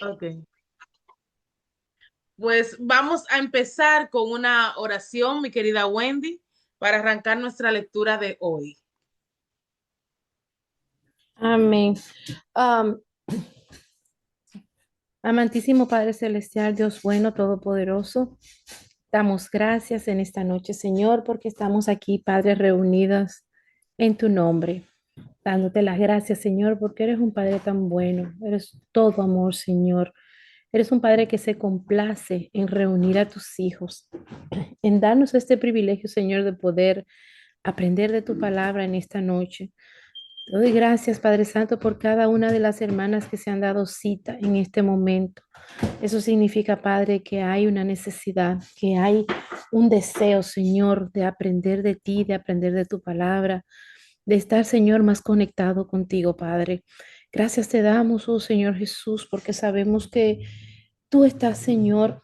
Ok. Pues vamos a empezar con una oración, mi querida Wendy, para arrancar nuestra lectura de hoy. Amén. Am, Amantísimo Padre Celestial, Dios bueno, todopoderoso, damos gracias en esta noche, Señor, porque estamos aquí, Padre, reunidas en tu nombre, dándote las gracias, Señor, porque eres un Padre tan bueno, eres todo amor, Señor. Eres un Padre que se complace en reunir a tus hijos, en darnos este privilegio, Señor, de poder aprender de tu palabra en esta noche. Te doy gracias, Padre Santo, por cada una de las hermanas que se han dado cita en este momento. Eso significa, Padre, que hay una necesidad, que hay un deseo, Señor, de aprender de ti, de aprender de tu palabra, de estar, Señor, más conectado contigo, Padre. Gracias te damos, oh Señor Jesús, porque sabemos que tú estás, Señor,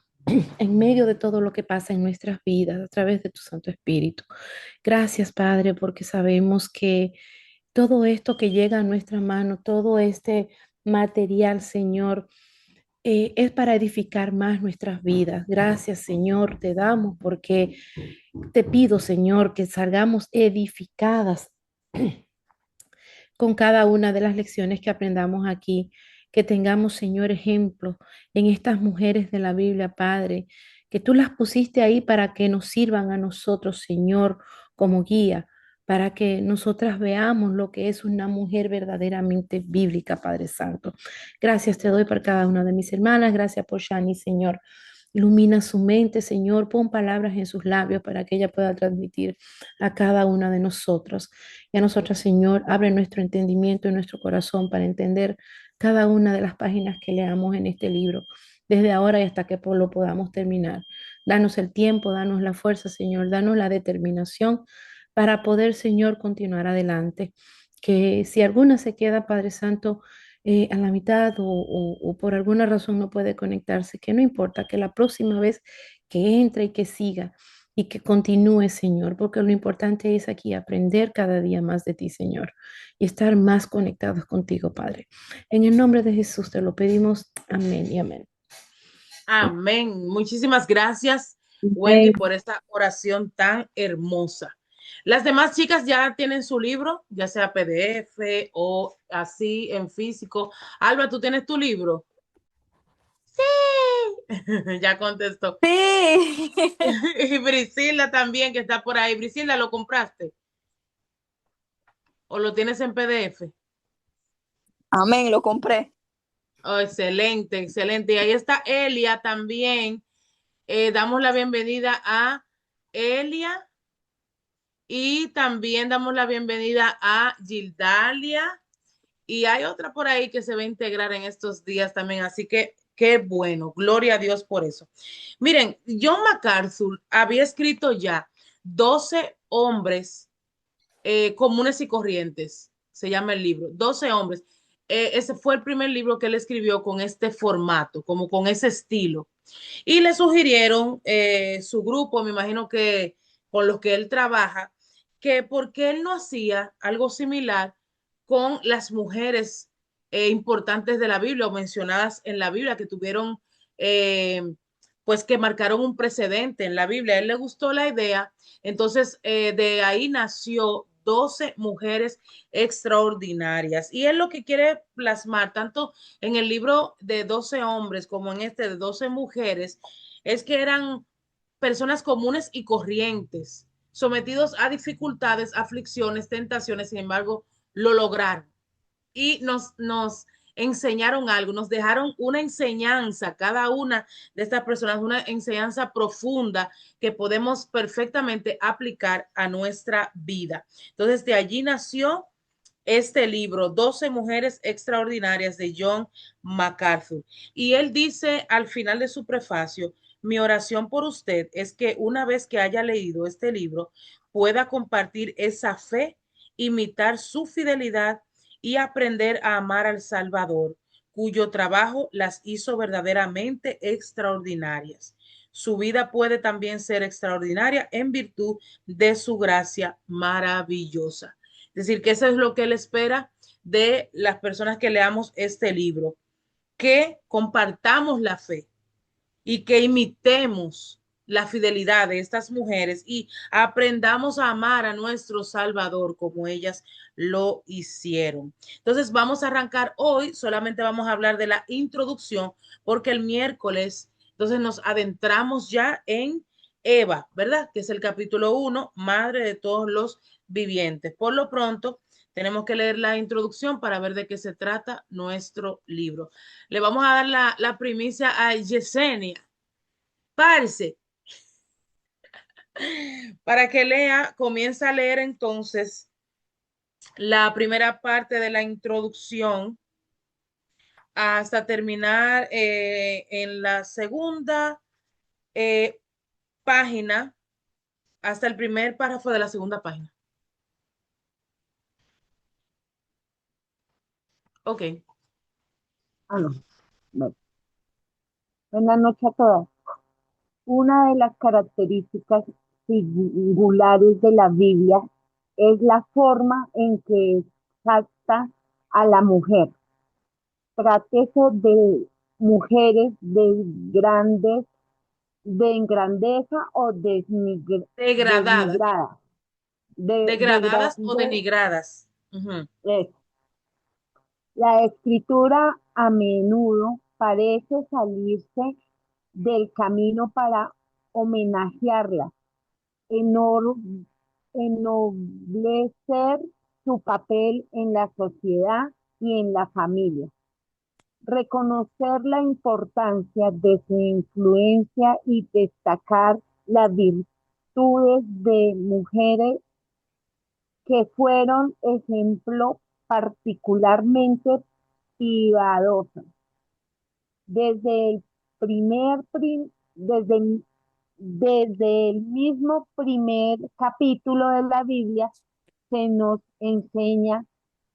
en medio de todo lo que pasa en nuestras vidas a través de tu Santo Espíritu. Gracias, Padre, porque sabemos que todo esto que llega a nuestra mano, todo este material, Señor, es para edificar más nuestras vidas. Gracias, Señor, te damos porque te pido, Señor, que salgamos edificadas con cada una de las lecciones que aprendamos aquí, que tengamos, Señor, ejemplo en estas mujeres de la Biblia, Padre, que tú las pusiste ahí para que nos sirvan a nosotros, Señor, como guía, para que nosotras veamos lo que es una mujer verdaderamente bíblica, Padre Santo. Gracias te doy por cada una de mis hermanas, gracias por Shani, Señor. Ilumina su mente, Señor, pon palabras en sus labios para que ella pueda transmitir a cada una de nosotros. Y a nosotros, Señor, abre nuestro entendimiento y nuestro corazón para entender cada una de las páginas que leamos en este libro, desde ahora y hasta que lo podamos terminar. Danos el tiempo, danos la fuerza, Señor, danos la determinación para poder, Señor, continuar adelante. Que si alguna se queda, Padre Santo, a la mitad o por alguna razón no puede conectarse, que no importa, que la próxima vez que entre y que siga y que continúe, Señor, porque lo importante es aquí aprender cada día más de ti, Señor, y estar más conectados contigo, Padre. En el nombre de Jesús te lo pedimos. Amén y amén. Amén. Muchísimas gracias, Wendy, Amén. por esta oración tan hermosa. Las demás chicas ya tienen su libro, ya sea PDF o así en físico. Alba, ¿tú tienes tu libro? Sí. Ya contestó. Sí. Y Brisilda también, que está por ahí. Brisilda, ¿lo compraste? ¿O lo tienes en PDF? Amén, lo compré. Oh, excelente, excelente. Y ahí está Elia también. Damos la bienvenida a Elia y también damos la bienvenida a Gildalia. Y hay otra por ahí que se va a integrar en estos días también. Así que qué bueno. Gloria a Dios por eso. Miren, John MacArthur había escrito ya 12 hombres comunes y corrientes, se llama el libro, 12 hombres. Ese fue el primer libro que él escribió con este formato, como con ese estilo. Y le sugirieron su grupo, me imagino que con los que él trabaja, que por qué él no hacía algo similar con las mujeres importantes de la Biblia o mencionadas en la Biblia que tuvieron, eh, pues que marcaron un precedente en la Biblia. A él le gustó la idea, entonces de ahí nació 12 mujeres extraordinarias. Y él lo que quiere plasmar, tanto en el libro de 12 hombres como en este de 12 mujeres, es que eran personas comunes y corrientes, sometidos a dificultades, aflicciones, tentaciones, sin embargo, lo lograron y nos enseñaron algo, nos dejaron una enseñanza, cada una de estas personas, una enseñanza profunda que podemos perfectamente aplicar a nuestra vida. Entonces, de allí nació este libro, 12 mujeres extraordinarias de John MacArthur. Y él dice al final de su prefacio, mi oración por usted es que una vez que haya leído este libro, pueda compartir esa fe, imitar su fidelidad y aprender a amar al Salvador, cuyo trabajo las hizo verdaderamente extraordinarias. Su vida puede también ser extraordinaria en virtud de su gracia maravillosa. Es decir, que eso es lo que él espera de las personas que leamos este libro, que compartamos la fe y que imitemos la fidelidad de estas mujeres y aprendamos a amar a nuestro Salvador como ellas lo hicieron. Entonces vamos a arrancar hoy, solamente vamos a hablar de la introducción, porque el miércoles, entonces nos adentramos ya en Eva, ¿verdad? Que es el capítulo 1, madre de todos los vivientes. Por lo pronto, tenemos que leer la introducción para ver de qué se trata nuestro libro. Le vamos a dar la primicia a Yesenia. Parce, para que lea, comienza a leer entonces la primera parte de la introducción hasta terminar en la segunda eh, página, hasta el primer párrafo de la segunda página. Ok. No. Bueno. Buenas noches a todas. Una de las características singulares de la Biblia es la forma en que exalta a la mujer. Trátese de mujeres de grandeza o Degradadas. desmigradas. Degradadas o denigradas. Uh-huh. La escritura a menudo parece salirse del camino para homenajearla, enor- ennoblecer su papel en la sociedad y en la familia, reconocer la importancia de su influencia y destacar las virtudes de mujeres que fueron ejemplo particularmente piadosas. Desde el primer, prim- desde el mismo primer capítulo de la Biblia se nos enseña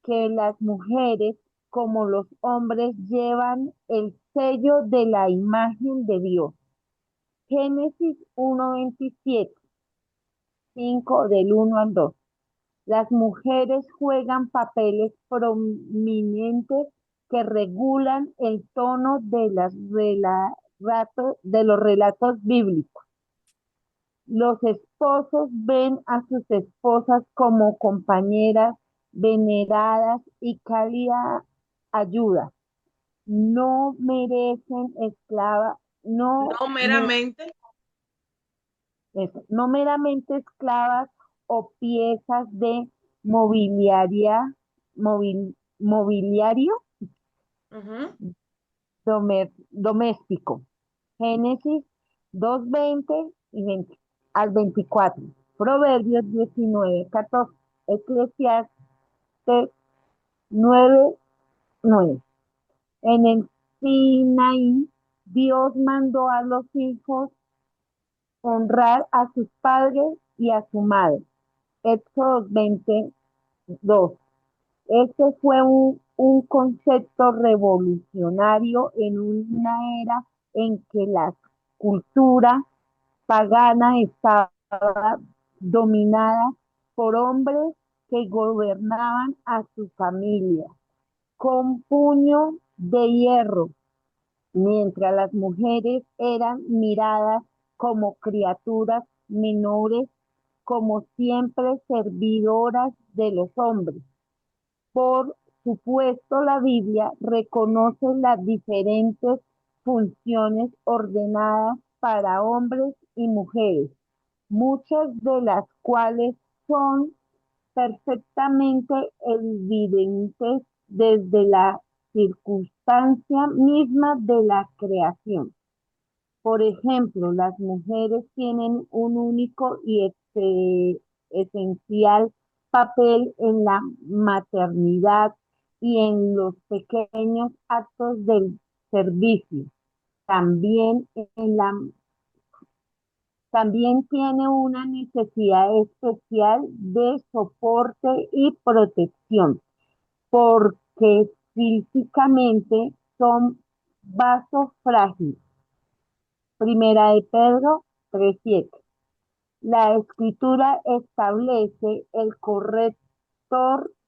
que las mujeres, como los hombres, llevan el sello de la imagen de Dios. Génesis 1:27, 5 del 1 al 2. Las mujeres juegan papeles prominentes que regulan el tono de los relatos bíblicos. Los esposos ven a sus esposas como compañeras veneradas y cálida ayuda. No merecen esclavas, No meramente. no meramente esclavas o piezas de mobiliario Uh-huh. doméstico. Génesis 2:20 y 20 al 24. Proverbios 19:14. Eclesiastes 9:9. En el Sinaí, Dios mandó a los hijos honrar a sus padres y a su madre. Éxodo 22. Este fue un concepto revolucionario en una era en que la cultura pagana estaba dominada por hombres que gobernaban a su familia con puño de hierro, mientras las mujeres eran miradas como criaturas menores, como siempre servidoras de los hombres. Por supuesto, la Biblia reconoce las diferentes funciones ordenadas para hombres y mujeres, muchas de las cuales son perfectamente evidentes desde la circunstancia misma de la creación. Por ejemplo, las mujeres tienen un único y esencial papel en la maternidad y en los pequeños actos del servicio. También, también tiene una necesidad especial de soporte y protección, porque físicamente son vasos frágiles. Primera de Pedro 3:7. La escritura establece el correcto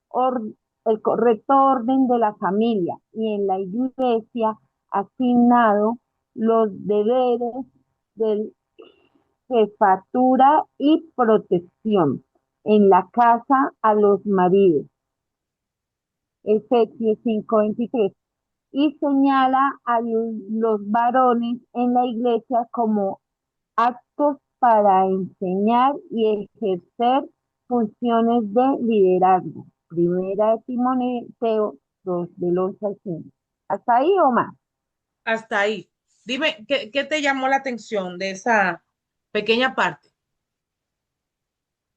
orden de la familia y en la iglesia asignado los deberes de jefatura y protección en la casa a los maridos. Efesios 5:23. Y señala a los varones en la iglesia como actos para enseñar y ejercer funciones de liderazgo. Primera de Timoteo 2, del 11 al 15. ¿Hasta ahí o más? Hasta ahí. Dime, ¿qué te llamó la atención de esa pequeña parte?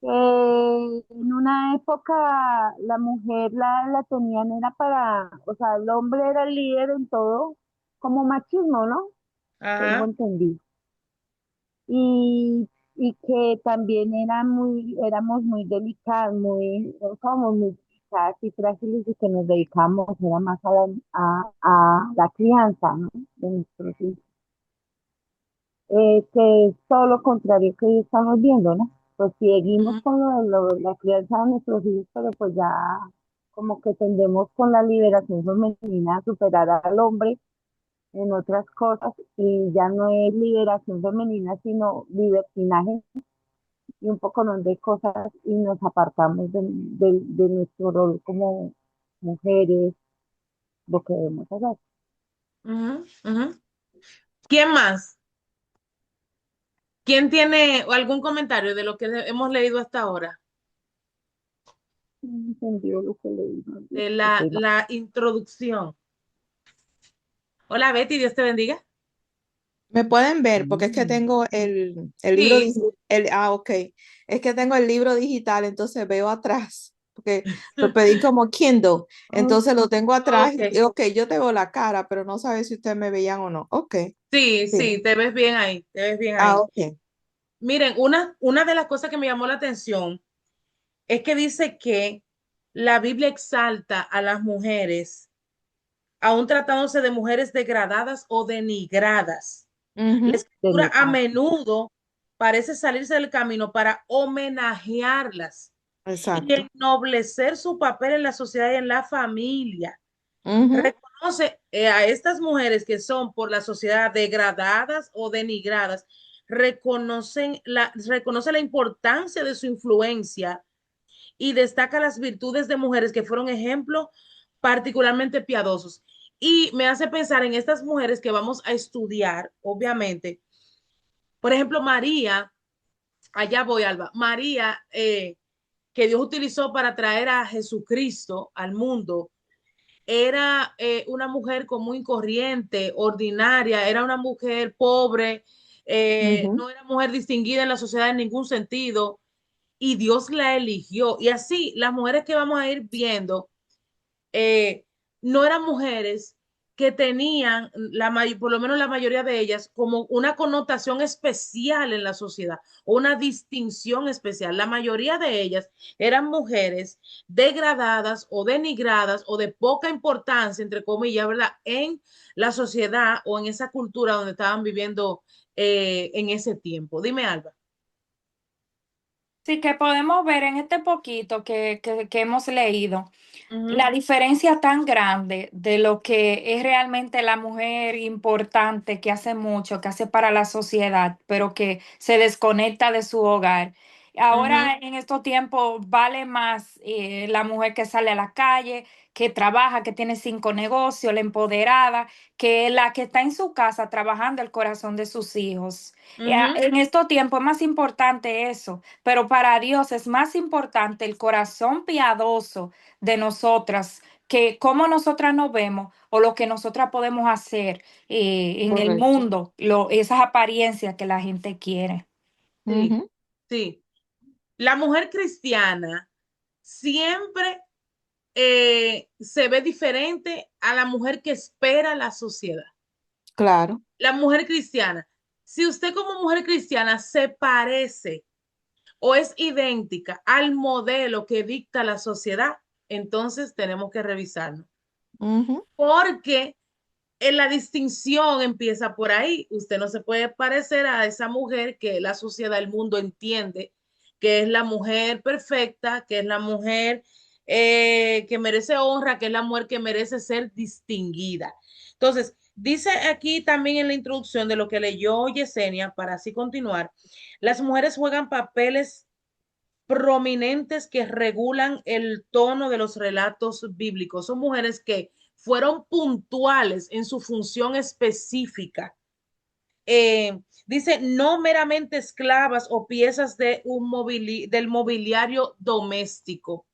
En una época la mujer la tenían era para, o sea, el hombre era el líder en todo, como machismo, ¿no? Tengo Ajá. entendido. Y que también éramos muy delicadas, somos muy delicadas y frágiles y que nos dedicamos era más a la crianza, ¿no? De nuestros hijos. Que es todo lo contrario que hoy estamos viendo, ¿no? Pues seguimos Ujú. con la crianza de nuestros hijos, pero pues ya como que tendemos con la liberación femenina a superar al hombre en otras cosas y ya no es liberación femenina, sino libertinaje y un poco nos de cosas y nos apartamos de nuestro rol como mujeres, lo que debemos hacer. Ujú, ujú. ¿Quién más? ¿Quién tiene algún comentario de lo que hemos leído hasta ahora? No entendió lo que le dijo. De Qué la, pena. la introducción. Hola Betty, Dios te bendiga. Me pueden ver porque es que Mm. tengo el libro Sí. digital. Ok. Es que tengo el libro digital, entonces veo atrás, porque lo pedí como Kindle, Oh, entonces lo tengo atrás Ok. y ok, yo te veo la cara, pero no sabes si ustedes me veían o no. Ok, Sí, sí. sí, te ves bien ahí, te ves bien Ah, ahí. ok. Miren, una de las cosas que me llamó la atención es que dice que la Biblia exalta a las mujeres, aún tratándose de mujeres degradadas o denigradas. La Ujú, escritura a menudo parece salirse del camino para homenajearlas y exacto. ennoblecer su papel en la sociedad y en la familia. Ujú, Reconoce a estas mujeres que son por la sociedad degradadas o denigradas, reconoce la importancia de su influencia y destaca las virtudes de mujeres que fueron ejemplos particularmente piadosos. Y me hace pensar en estas mujeres que vamos a estudiar, obviamente. Por ejemplo, María, allá voy, Alba, María, que Dios utilizó para traer a Jesucristo al mundo, era una mujer común y corriente, ordinaria, era una mujer pobre, ujú. no era mujer distinguida en la sociedad en ningún sentido, y Dios la eligió. Y así, las mujeres que vamos a ir viendo, eh, no eran mujeres que tenían, por lo menos la mayoría de ellas, como una connotación especial en la sociedad, una distinción especial. La mayoría de ellas eran mujeres degradadas o denigradas o de poca importancia, entre comillas, ¿verdad? En la sociedad o en esa cultura donde estaban viviendo en ese tiempo. Dime, Alba. Sí, que podemos ver en este poquito que hemos leído Ujú, la diferencia tan grande de lo que es realmente la mujer importante que hace mucho, que hace para la sociedad, pero que se desconecta de su hogar. ujú, Ahora en estos tiempos vale más la mujer que sale a la calle, que trabaja, que tiene 5 negocios, la empoderada, que la que está en su casa trabajando el corazón de sus hijos. ujú. En estos tiempos es más importante eso, pero para Dios es más importante el corazón piadoso de nosotras, que cómo nosotras nos vemos o lo que nosotras podemos hacer en el Correcto. mundo, esas apariencias que la gente quiere. Sí, Ujú, sí. La mujer cristiana siempre se ve diferente a la mujer que espera la sociedad. claro. La mujer cristiana, si usted como mujer cristiana se parece o es idéntica al modelo que dicta la sociedad, entonces tenemos que revisarnos. Ujú, Porque en la distinción empieza por ahí. Usted no se puede parecer a esa mujer que la sociedad, el mundo entiende que es la mujer perfecta, que es la mujer que merece honra, que es la mujer que merece ser distinguida. Entonces, Dice aquí también en la introducción de lo que leyó Yesenia, para así continuar, las mujeres juegan papeles prominentes que regulan el tono de los relatos bíblicos. Son mujeres que fueron puntuales en su función específica. Dice, no meramente esclavas o piezas de del mobiliario doméstico.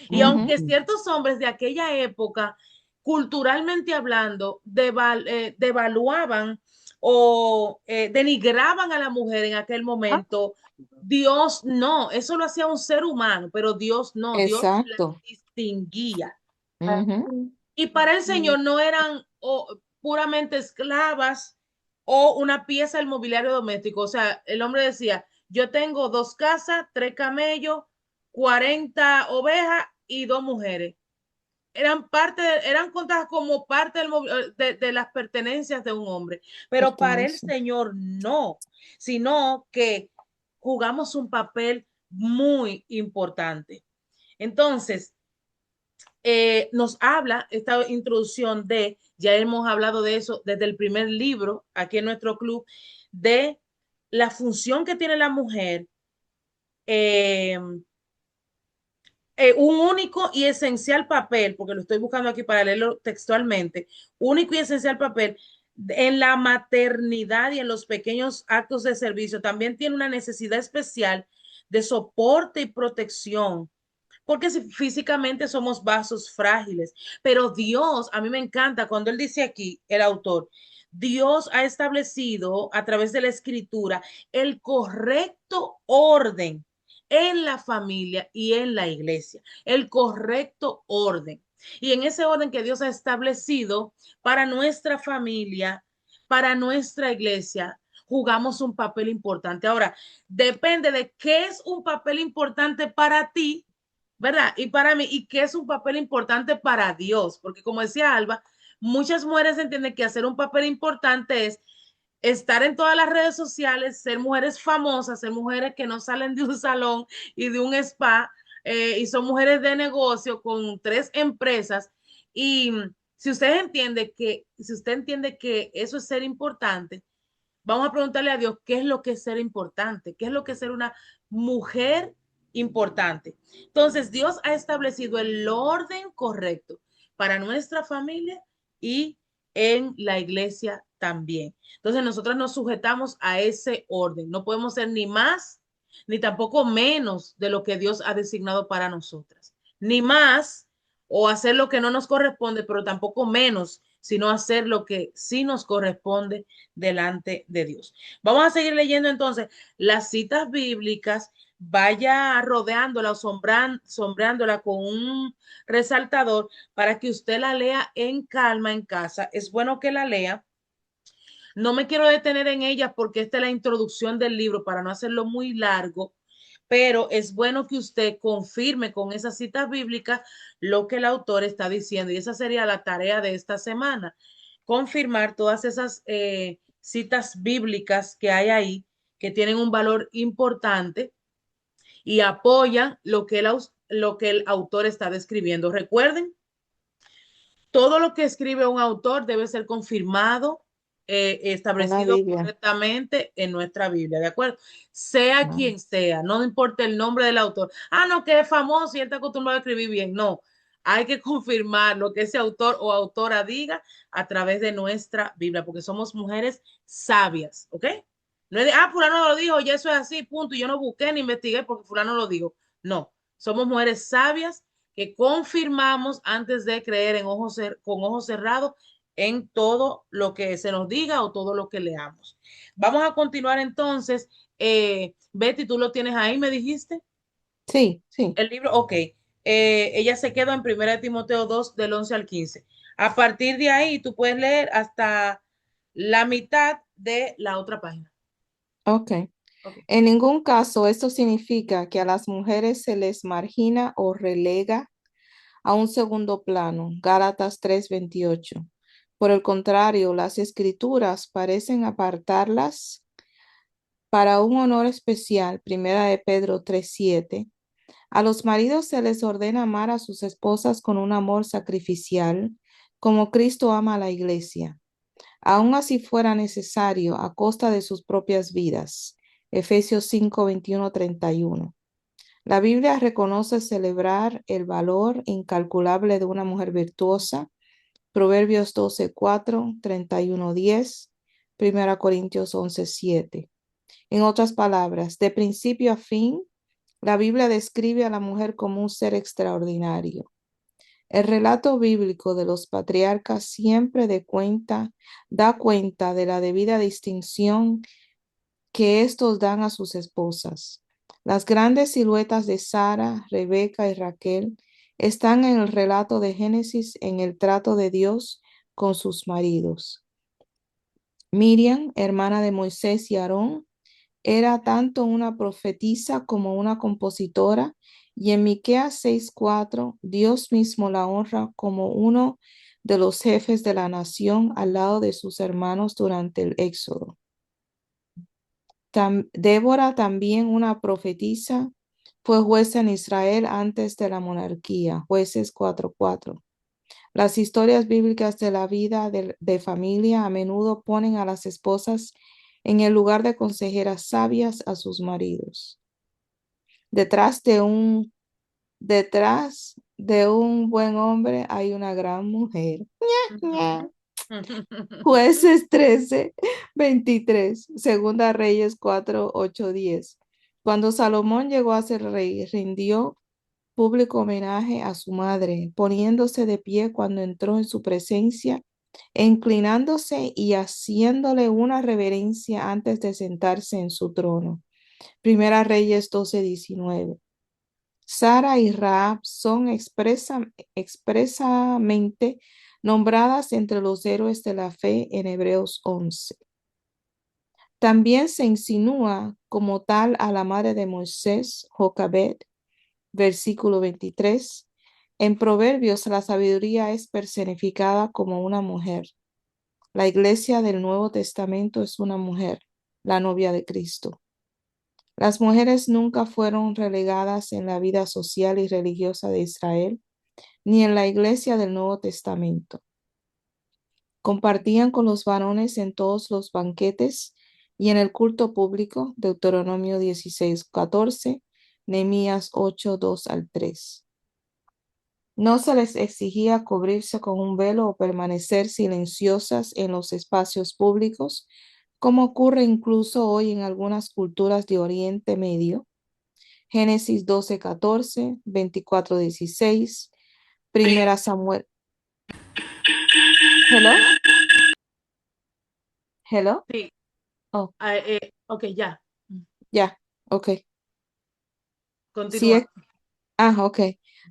Y aunque ciertos hombres de aquella época, culturalmente hablando, devaluaban o denigraban a la mujer en aquel momento, Dios no, eso lo hacía un ser humano, pero Dios no, Dios la Exacto. distinguía. Ujú. Y para el Señor no eran puramente esclavas o una pieza del mobiliario doméstico. O sea, el hombre decía, yo tengo 2 casas, 3 camellos, 40 ovejas y 2 mujeres. Eran contadas como parte de las pertenencias de un hombre. Pero para el Pertenece. Señor no, sino que jugamos un papel muy importante. Entonces, nos habla esta introducción ya hemos hablado de eso desde el primer libro aquí en nuestro club, de la función que tiene la mujer, eh, un único y esencial papel, porque lo estoy buscando aquí para leerlo textualmente, único y esencial papel en la maternidad y en los pequeños actos de servicio. También tiene una necesidad especial de soporte y protección porque físicamente somos vasos frágiles, pero Dios, a mí me encanta cuando él dice aquí, el autor, Dios ha establecido a través de la escritura el correcto orden en la familia y en la iglesia, el correcto orden. Y en ese orden que Dios ha establecido para nuestra familia, para nuestra iglesia, jugamos un papel importante. Ahora, depende de qué es un papel importante para ti, ¿verdad? Y para mí, y que es un papel importante para Dios, porque como decía Alba, muchas mujeres entienden que hacer un papel importante es estar en todas las redes sociales, ser mujeres famosas, ser mujeres que no salen de un salón y de un spa, y son mujeres de negocio con 3 empresas. Y si usted entiende que eso es ser importante, vamos a preguntarle a Dios qué es lo que es ser importante, qué es lo que es ser una mujer importante. Entonces, Dios ha establecido el orden correcto para nuestra familia y en la iglesia también. Entonces, nosotros nos sujetamos a ese orden. No podemos ser ni más ni tampoco menos de lo que Dios ha designado para nosotras. Ni más o hacer lo que no nos corresponde, pero tampoco menos, sino hacer lo que sí nos corresponde delante de Dios. Vamos a seguir leyendo entonces las citas bíblicas, vaya rodeándola o sombreándola con un resaltador para que usted la lea en calma en casa. Es bueno que la lea. No me quiero detener en ella porque esta es la introducción del libro para no hacerlo muy largo, pero es bueno que usted confirme con esas citas bíblicas lo que el autor está diciendo y esa sería la tarea de esta semana, confirmar todas esas citas bíblicas que hay ahí que tienen un valor importante y apoyan lo que el autor está describiendo. Recuerden, todo lo que escribe un autor debe ser confirmado, En la establecido Biblia. correctamente en nuestra Biblia, ¿de acuerdo? Sea No. quien sea, no importa el nombre del autor. Ah, no, que es famoso y él está acostumbrado a escribir bien. No, hay que confirmar lo que ese autor o autora diga a través de nuestra Biblia, porque somos mujeres sabias, ¿ok? No es de, fulano lo dijo, ya eso es así, punto. Y yo no busqué ni investigué porque fulano lo dijo. No, somos mujeres sabias que confirmamos antes de creer con ojos cerrados en todo lo que se nos diga o todo lo que leamos. Vamos a continuar entonces. Betty, tú lo tienes ahí, me dijiste. Sí, sí. El libro, ok. Ella se quedó en 1 Timoteo 2 del 11 al 15. A partir de ahí, tú puedes leer hasta la mitad de la otra página. Ok. Okay. En ningún caso esto significa que a las mujeres se les margina o relega a un segundo plano. Gálatas 3:28. Por el contrario, las escrituras parecen apartarlas para un honor especial. Primera de Pedro 3:7. A los maridos se les ordena amar a sus esposas con un amor sacrificial, como Cristo ama a la iglesia, aun así fuera necesario, a costa de sus propias vidas. Efesios 5, 21, 31. La Biblia reconoce celebrar el valor incalculable de una mujer virtuosa. Proverbios 12, 4, 31, 10, 1 Corintios 11, 7. En otras palabras, de principio a fin, la Biblia describe a la mujer como un ser extraordinario. El relato bíblico de los patriarcas siempre da cuenta de la debida distinción que estos dan a sus esposas. Las grandes siluetas de Sara, Rebeca y Raquel están en el relato de Génesis en el trato de Dios con sus maridos. Miriam, hermana de Moisés y Aarón, era tanto una profetisa como una compositora, y en Miqueas 6:4, Dios mismo la honra como uno de los jefes de la nación al lado de sus hermanos durante el Éxodo. Débora, también una profetisa, fue jueza en Israel antes de la monarquía, Jueces 4:4. Las historias bíblicas de la vida de familia a menudo ponen a las esposas en el lugar de consejeras sabias a sus maridos. Detrás de un buen hombre hay una gran mujer. Jueces 13, 23, Segunda Reyes 4, 8, 10. Cuando Salomón llegó a ser rey, rindió público homenaje a su madre, poniéndose de pie cuando entró en su presencia, inclinándose y haciéndole una reverencia antes de sentarse en su trono. Primera Reyes 12, 19. Sara y Rahab son expresamente nombradas entre los héroes de la fe en Hebreos 11. También se insinúa como tal a la madre de Moisés, Jocabed, versículo 23. En Proverbios, la sabiduría es personificada como una mujer. La iglesia del Nuevo Testamento es una mujer, la novia de Cristo. Las mujeres nunca fueron relegadas en la vida social y religiosa de Israel, ni en la iglesia del Nuevo Testamento. Compartían con los varones en todos los banquetes y en el culto público, Deuteronomio 16, 14, Nehemías 8, 2 al 3. No se les exigía cubrirse con un velo o permanecer silenciosas en los espacios públicos, como ocurre incluso hoy en algunas culturas de Oriente Medio. Génesis 12, 14, 24, 16, Primera Samuel. Hello, hello. Sí. Oh, Ok, ya. ya, ok. Sí, Continúa. ok.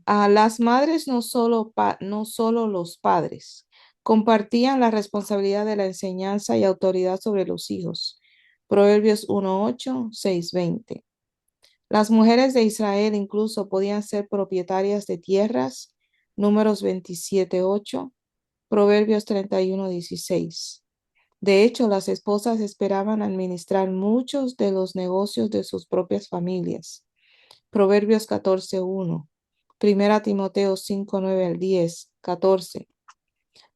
Las madres no solo los padres compartían la responsabilidad de la enseñanza y autoridad sobre los hijos. Proverbios 1:8, 6:20. Las mujeres de Israel incluso podían ser propietarias de tierras. Números 27:8, Proverbios 31:16. De hecho, las esposas esperaban administrar muchos de los negocios de sus propias familias. Proverbios 14:1, Primera Timoteo 5:9 al 10, 14.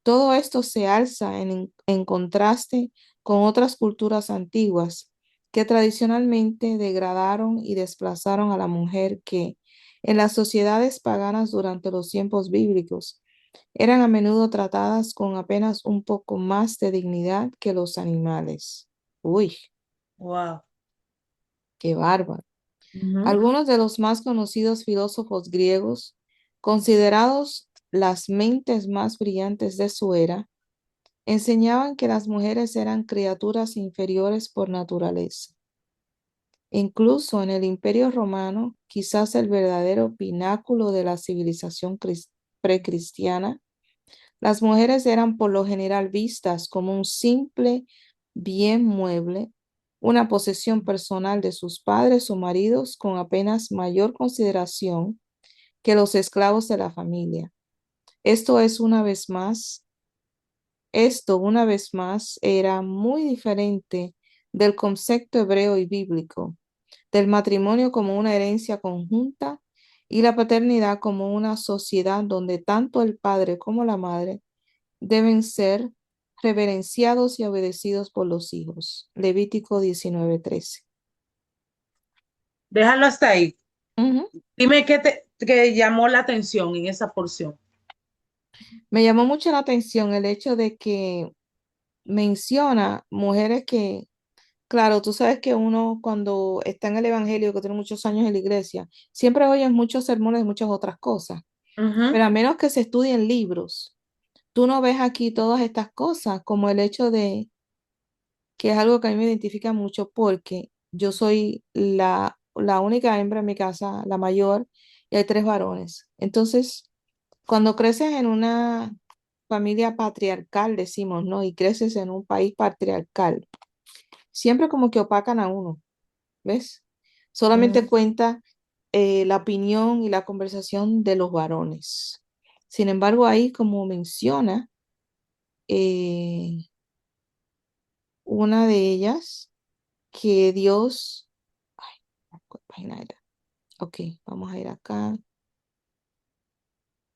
Todo esto se alza en contraste con otras culturas antiguas que tradicionalmente degradaron y desplazaron a la mujer que, en las sociedades paganas durante los tiempos bíblicos, eran a menudo tratadas con apenas un poco más de dignidad que los animales. Uy, Wow. qué bárbaro. Ujú. Algunos de los más conocidos filósofos griegos, considerados las mentes más brillantes de su era, enseñaban que las mujeres eran criaturas inferiores por naturaleza. Incluso en el Imperio Romano, quizás el verdadero pináculo de la civilización precristiana, las mujeres eran por lo general vistas como un simple bien mueble, una posesión personal de sus padres o maridos con apenas mayor consideración que los esclavos de la familia. Esto una vez más era muy diferente del concepto hebreo y bíblico, del matrimonio como una herencia conjunta y la paternidad como una sociedad donde tanto el padre como la madre deben ser reverenciados y obedecidos por los hijos. Levítico 19:13. Déjalo hasta ahí. Ujú. Dime qué te llamó la atención en esa porción. Me llamó mucho la atención el hecho de que menciona mujeres que, claro, tú sabes que uno cuando está en el evangelio, que tiene muchos años en la iglesia, siempre oye muchos sermones y muchas otras cosas, Ujú, pero a menos que se estudien libros, tú no ves aquí todas estas cosas, como el hecho de que es algo que a mí me identifica mucho porque yo soy la única hembra en mi casa, la mayor, y hay tres varones. Entonces, cuando creces en una familia patriarcal, decimos, ¿no? Y creces en un país patriarcal, siempre como que opacan a uno, ¿ves? Solamente ujú. cuenta la opinión y la conversación de los varones. Sin embargo, ahí como menciona eh, una de ellas, que Dios, ay, ¿cuál página era? Ok, vamos a ir acá.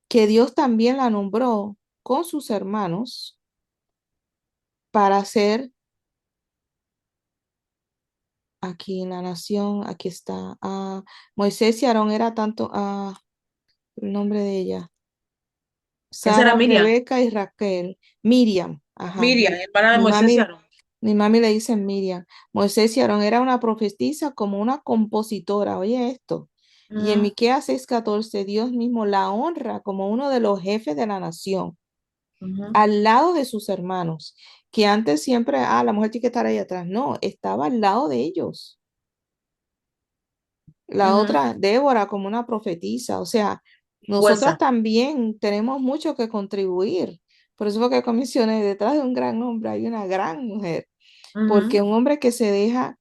Que Dios también la nombró con sus hermanos para ser aquí en la nación, aquí está. Moisés y Aarón era tanto, el nombre de ella. Esa era Sara, Miriam. Rebeca y Raquel. Miriam, ajá. Miriam, hermana de Mi Moisés y mami, Aarón. mi mami le dice Miriam. Moisés y Aarón era una profetisa como una compositora. Oye esto. Y en Ujú, Miqueas 6:14, Dios mismo la honra como uno de los jefes de la nación, ujú, al lado de sus hermanos, que antes siempre, la mujer tiene que estar ahí atrás. No, estaba al lado de ellos. La ujú. otra, Débora, como una profetisa. O sea, nosotras Fuerza. también tenemos mucho que contribuir. Por eso fue que mencioné, detrás de un gran hombre hay una gran mujer. Ujú, Porque un hombre que se deja,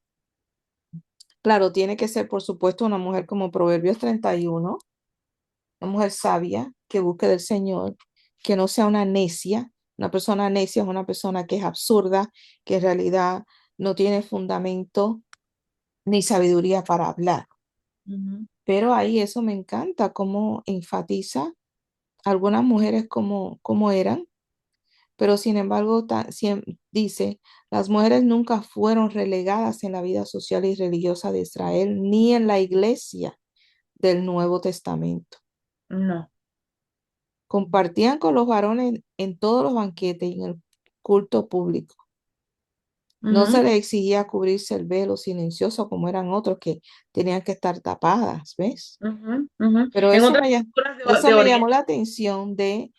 claro, tiene que ser, por supuesto, una mujer como Proverbios 31, una mujer sabia que busque del Señor, que no sea una necia. Una persona necia es una persona que es absurda, que en realidad no tiene fundamento ni sabiduría para hablar. ujú, Pero ahí eso me encanta, cómo enfatiza algunas mujeres como eran, pero sin embargo dice, las mujeres nunca fueron relegadas en la vida social y religiosa de Israel, ni en la iglesia del Nuevo Testamento. no. Compartían con los varones en todos los banquetes y en el culto público. No se Ujú, les exigía cubrirse el velo silencioso como eran otros que tenían que estar tapadas, ¿ves? ujú, ujú. Pero En otras culturas eso de me llamó Oriente. la atención de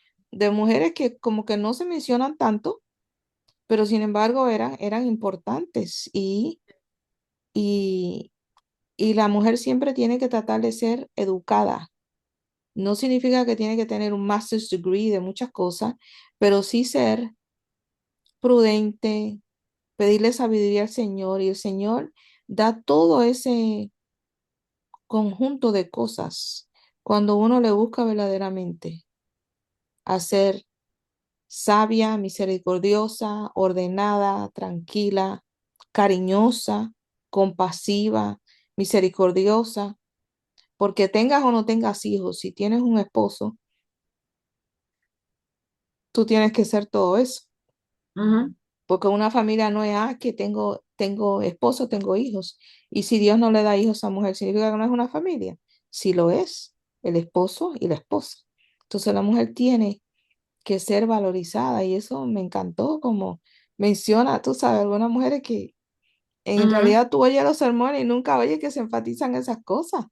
mujeres que como que no se mencionan tanto, pero sin embargo eran importantes y, y la mujer siempre tiene que tratar de ser educada. No significa que tiene que tener un master's degree de muchas cosas, pero sí ser prudente, pedirle sabiduría al Señor y el Señor da todo ese conjunto de cosas cuando uno le busca verdaderamente hacer sabia, misericordiosa, ordenada, tranquila, cariñosa, compasiva, misericordiosa, porque tengas o no tengas hijos, si tienes un esposo, tú tienes que ser todo eso, Ujú, porque una familia no es, que tengo esposo, tengo hijos, y si Dios no le da hijos a mujer, significa que no es una familia, sí lo es, el esposo y la esposa. Entonces la mujer tiene que ser valorizada y eso me encantó como menciona, tú sabes, algunas mujeres que en ujú. realidad tú oyes los sermones y nunca oyes que se enfatizan esas cosas.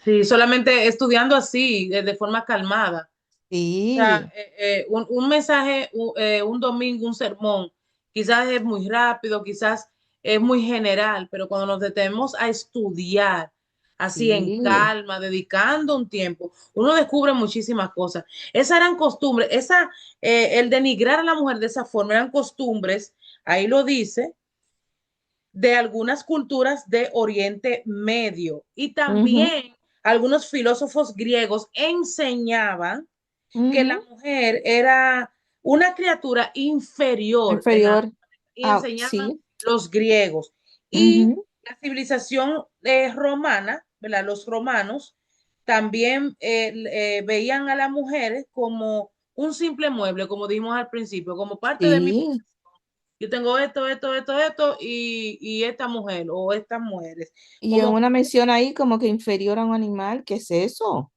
Sí, solamente estudiando así, de forma calmada. O sea, Sí, un mensaje, un domingo, un sermón, quizás es muy rápido, quizás es muy general, pero cuando nos detenemos a estudiar así en sí. calma, dedicando un tiempo, uno descubre muchísimas cosas. Esas eran costumbres, el denigrar a la mujer de esa forma eran costumbres, ahí lo dice, de algunas culturas de Oriente Medio. Y Ujú, también algunos filósofos griegos enseñaban que la ujú. mujer era una criatura inferior en la Inferior y enseñaban sí. los griegos. Y Ujú, la civilización romana, ¿verdad? Los romanos también veían a las mujeres como un simple mueble, como dijimos al principio, como parte de mi, Sí, yo tengo esto, y esta mujer o estas mujeres. y en Como una mención ahí como que inferior a un animal, ¿qué es eso?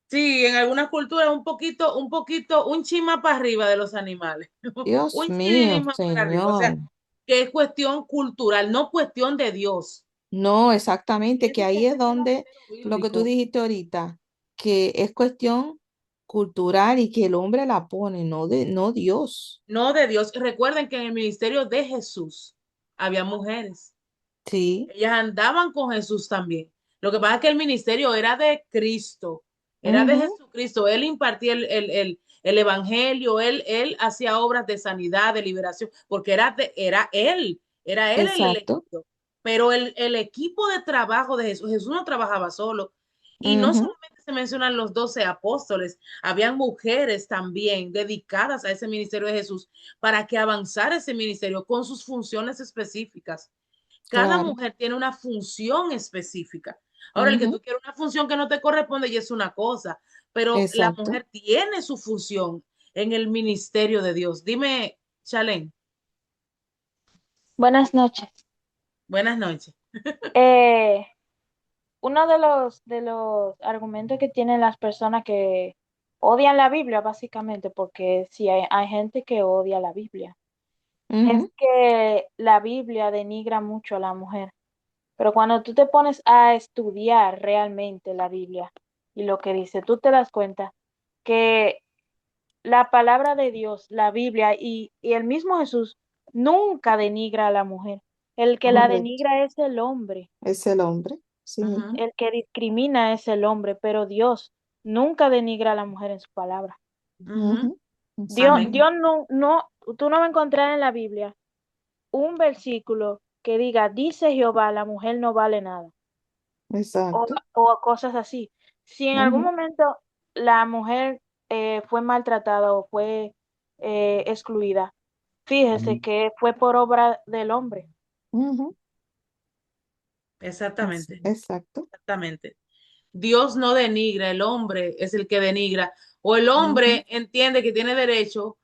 sí, en algunas culturas un chima para arriba de los animales, Dios un mío, chima para arriba, o sea, Señor. que es cuestión cultural, no cuestión de Dios. No, exactamente, que Tiene que ahí es ser donde delantero lo que tú bíblico. dijiste ahorita, que es cuestión cultural y que el hombre la pone, no Dios. No de Dios. Recuerden que en el ministerio de Jesús había mujeres. Sí. Ellas andaban con Jesús también. Lo que pasa es que el ministerio era de Cristo, era de Ujú, Jesucristo. Él impartía el evangelio, él hacía obras de sanidad, de liberación, porque era él el exacto. elegido. Pero el equipo de trabajo de Jesús, Jesús no trabajaba solo. Y no Ujú, solamente se mencionan los 12 apóstoles, habían mujeres también dedicadas a ese ministerio de Jesús para que avanzara ese ministerio con sus funciones específicas. Cada claro. mujer tiene una función específica. Ahora, el que Ujú, tú quieras una función que no te corresponde ya es una cosa, pero la exacto. mujer tiene su función en el ministerio de Dios. Dime, Chalén, Buenas noches. buenas noches. Eh, Uno de los argumentos que tienen las personas que odian la Biblia, básicamente, porque sí hay gente que odia la Biblia, es Ujú, que la Biblia denigra mucho a la mujer. Pero cuando tú te pones a estudiar realmente la Biblia y lo que dice, tú te das cuenta que la palabra de Dios, la Biblia y el mismo Jesús nunca denigra a la mujer. El que la correcto. denigra es el hombre. Es el hombre. Sí mismo. Ujú, El que discrimina es el hombre, pero Dios nunca denigra a la mujer en su palabra. ujú. Ujú, Amén. Dios tú no vas a encontrar en la Biblia un versículo que diga, dice Jehová, la mujer no vale nada, exacto. o cosas así. Si en algún Ujú, momento la mujer fue maltratada o fue excluida, fíjese que fue por obra del hombre. ujú, Exactamente, exacto. exactamente. Dios no denigra, el hombre es el que denigra, o el Ujú, hombre entiende que tiene derecho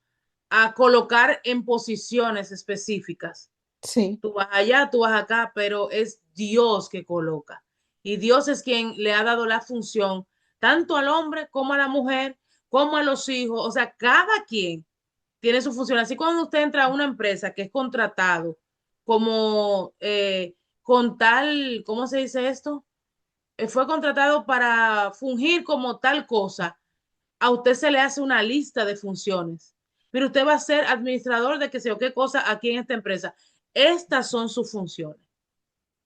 a colocar en posiciones específicas. sí, Tú vas allá, tú vas acá, pero es Dios que coloca. Y Dios es quien le ha dado la función tanto al hombre como a la mujer, como a los hijos. O sea, cada quien tiene su función. Así cuando usted entra a una empresa que es contratado como con tal, ¿cómo se dice esto? Fue contratado para fungir como tal cosa, a usted se le hace una lista de funciones. Pero usted va a ser administrador de que sé o qué cosa aquí en esta empresa. Estas son sus funciones.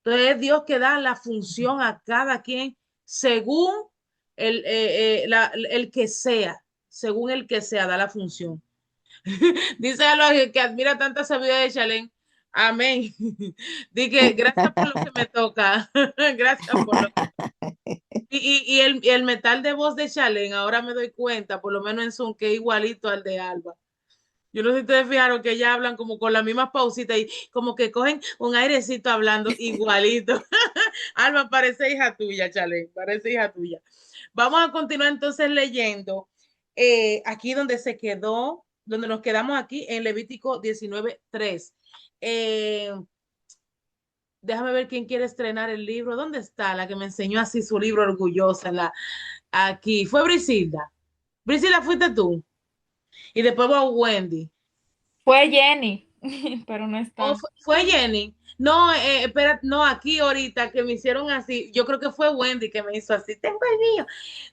Entonces es Dios que da la función a cada quien según el que sea, según el que sea, da la función. Dice a los que admira tanta sabiduría de Chalén. Amén. Dije, gracias por lo que me toca. Gracias por lo que. Y el metal de voz de Chalén, ahora me doy cuenta, por lo menos en Zoom, que es igualito al de Alba. Yo no sé si ustedes fijaron que ya hablan como con las mismas pausitas y como que cogen un airecito hablando igualito. Alma, parece hija tuya, Chale, parece hija tuya. Vamos a continuar entonces leyendo aquí donde se quedó, donde nos quedamos aquí en Levítico 19:3. Eh, déjame ver quién quiere estrenar el libro. ¿Dónde está la que me enseñó así su libro orgullosa? Aquí fue Brisilda. Brisilda, fuiste tú. Y después va Wendy. Fue Jenny, pero no ¿O está. fue Jenny? No, espera, no, aquí ahorita que me hicieron así, yo creo que fue Wendy que me hizo así, tengo el mío.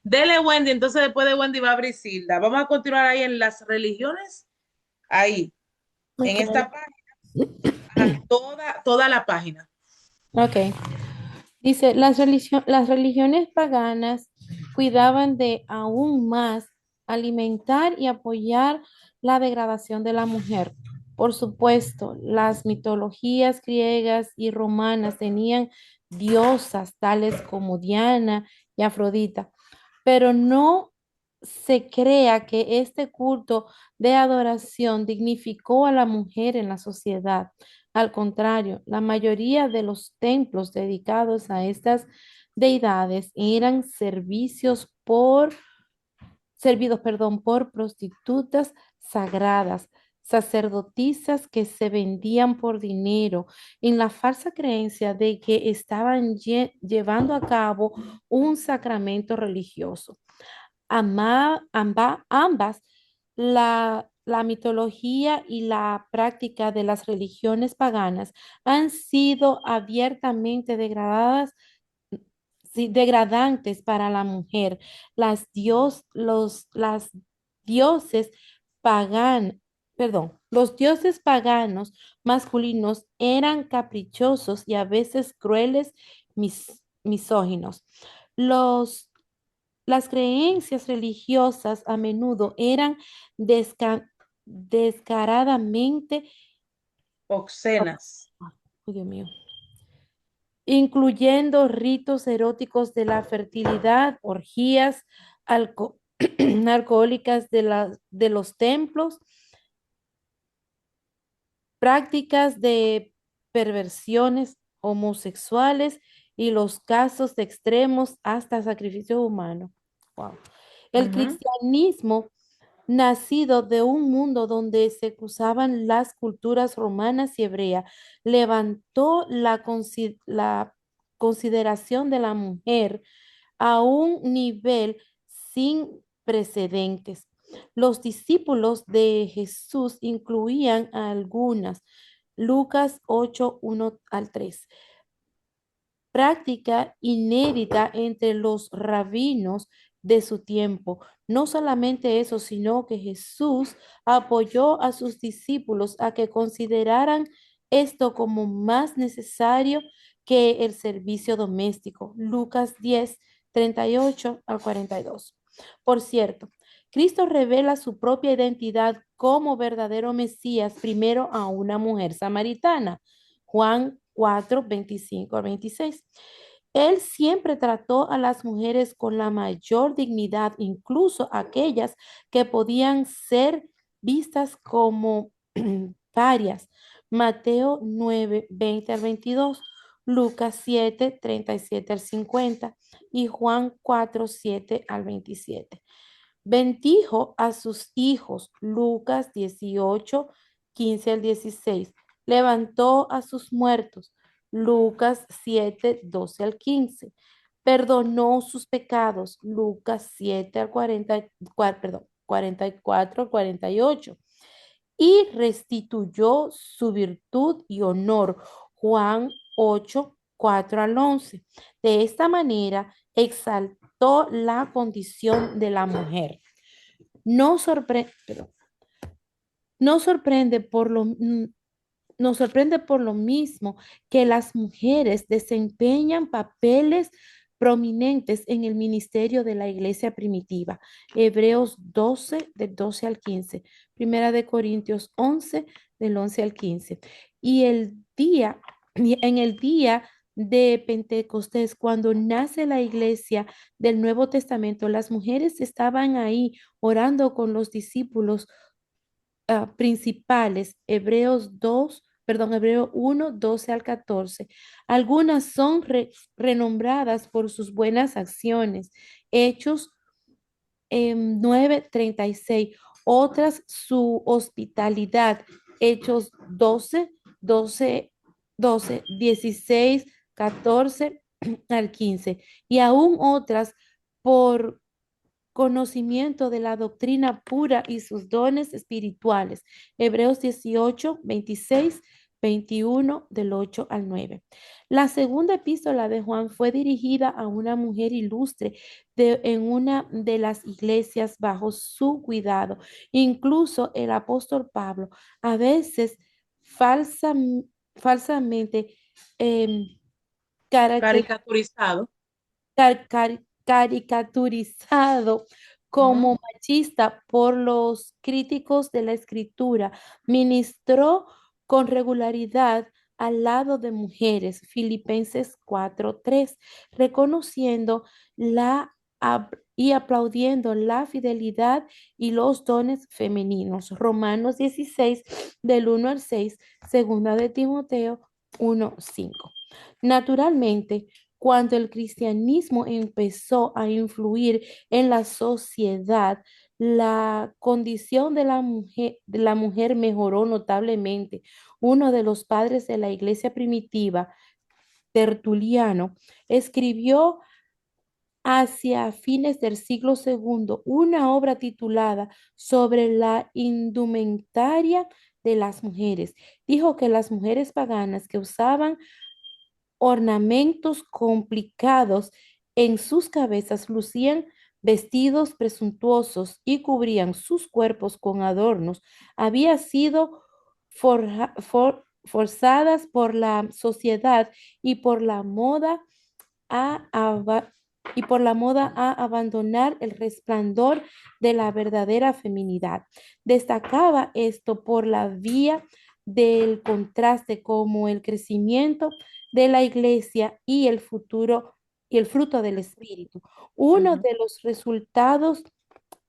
Dele Wendy, entonces después de Wendy va Brisilda. Vamos a continuar ahí en las religiones, ahí, en Ok. esta página, toda la página. Ok. Dice, las religiones paganas cuidaban de aún más alimentar y apoyar la degradación de la mujer. Por supuesto, las mitologías griegas y romanas tenían diosas tales como Diana y Afrodita, pero no se crea que este culto de adoración dignificó a la mujer en la sociedad. Al contrario, la mayoría de los templos dedicados a estas deidades eran servidos, perdón, por prostitutas sagradas, sacerdotisas que se vendían por dinero, en la falsa creencia de que estaban llevando a cabo un sacramento religioso. Ambas, la mitología y la práctica de las religiones paganas han sido abiertamente degradadas, sí, degradantes para la mujer. Las dioses los dioses paganos masculinos eran caprichosos y a veces crueles, misóginos. Los las creencias religiosas a menudo eran descaradamente, Obscenas. oh, Dios mío, incluyendo ritos eróticos de la fertilidad, orgías alcohólicas de los templos, prácticas de perversiones homosexuales y los casos de extremos hasta sacrificio humano. Wow. El Ujú. cristianismo, nacido de un mundo donde se cruzaban las culturas romanas y hebrea, levantó la consideración de la mujer a un nivel sin precedentes. Los discípulos de Jesús incluían a algunas, Lucas 8, 1 al 3, práctica inédita entre los rabinos de su tiempo. No solamente eso, sino que Jesús apoyó a sus discípulos a que consideraran esto como más necesario que el servicio doméstico. Lucas 10, 38 al 42. Por cierto, Cristo revela su propia identidad como verdadero Mesías primero a una mujer samaritana. Juan 4, 25 al 26. Él siempre trató a las mujeres con la mayor dignidad, incluso aquellas que podían ser vistas como parias. Mateo 9, 20 al 22, Lucas 7, 37 al 50 y Juan 4, 7 al 27. Bendijo a sus hijos, Lucas 18, 15 al 16. Levantó a sus muertos, Lucas 7, 12 al 15. Perdonó sus pecados, Lucas 7 al 44 al 48. Y restituyó su virtud y honor, Juan 8, 4 al 11. De esta manera exaltó la condición de la mujer. No sorprende, no sorprende por lo, nos sorprende por lo mismo que las mujeres desempeñan papeles prominentes en el ministerio de la iglesia primitiva. Hebreos 12, del 12 al 15. Primera de Corintios 11, del 11 al 15. Y en el día de Pentecostés, cuando nace la iglesia del Nuevo Testamento, las mujeres estaban ahí orando con los discípulos principales, Hebreo 1, 12 al 14. Algunas son renombradas por sus buenas acciones, Hechos 9, 36. Otras su hospitalidad, Hechos 12, 12, 12, 16, 14 al 15. Y aún otras por conocimiento de la doctrina pura y sus dones espirituales. Hebreos 18, 26, 21 del 8 al 9. La segunda epístola de Juan fue dirigida a una mujer ilustre en una de las iglesias bajo su cuidado. Incluso el apóstol Pablo, a veces falsamente, em, Caricaturizado. caricaturizado como machista por los críticos de la escritura, ministró con regularidad al lado de mujeres, Filipenses 4:3, reconociendo y aplaudiendo la fidelidad y los dones femeninos. Romanos 16, del 1 al 6, segunda de Timoteo 1:5. Naturalmente, Cuando el cristianismo empezó a influir en la sociedad, la condición de la mujer mejoró notablemente. Uno de los padres de la iglesia primitiva, Tertuliano, escribió hacia fines del siglo segundo una obra titulada Sobre la indumentaria de las mujeres. Dijo que las mujeres paganas que usaban ornamentos complicados en sus cabezas lucían vestidos presuntuosos y cubrían sus cuerpos con adornos, había sido forzadas por la sociedad y por la moda a abandonar el resplandor de la verdadera feminidad. Destacaba esto por la vía del contraste como el crecimiento de la iglesia y el futuro y el fruto del espíritu. Uno de los resultados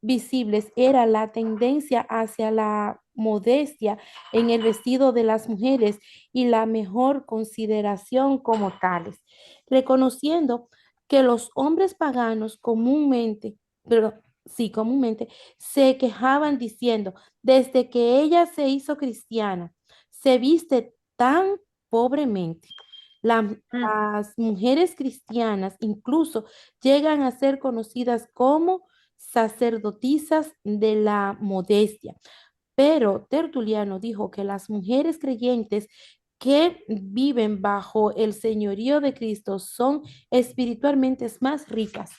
visibles era la tendencia hacia la modestia en el vestido de las mujeres y la mejor consideración como tales, reconociendo que los hombres paganos comúnmente se quejaban diciendo, desde que ella se hizo cristiana, se viste tan pobremente. Las mujeres cristianas incluso llegan a ser conocidas como sacerdotisas de la modestia. Pero Tertuliano dijo que las mujeres creyentes que viven bajo el señorío de Cristo son espiritualmente más ricas,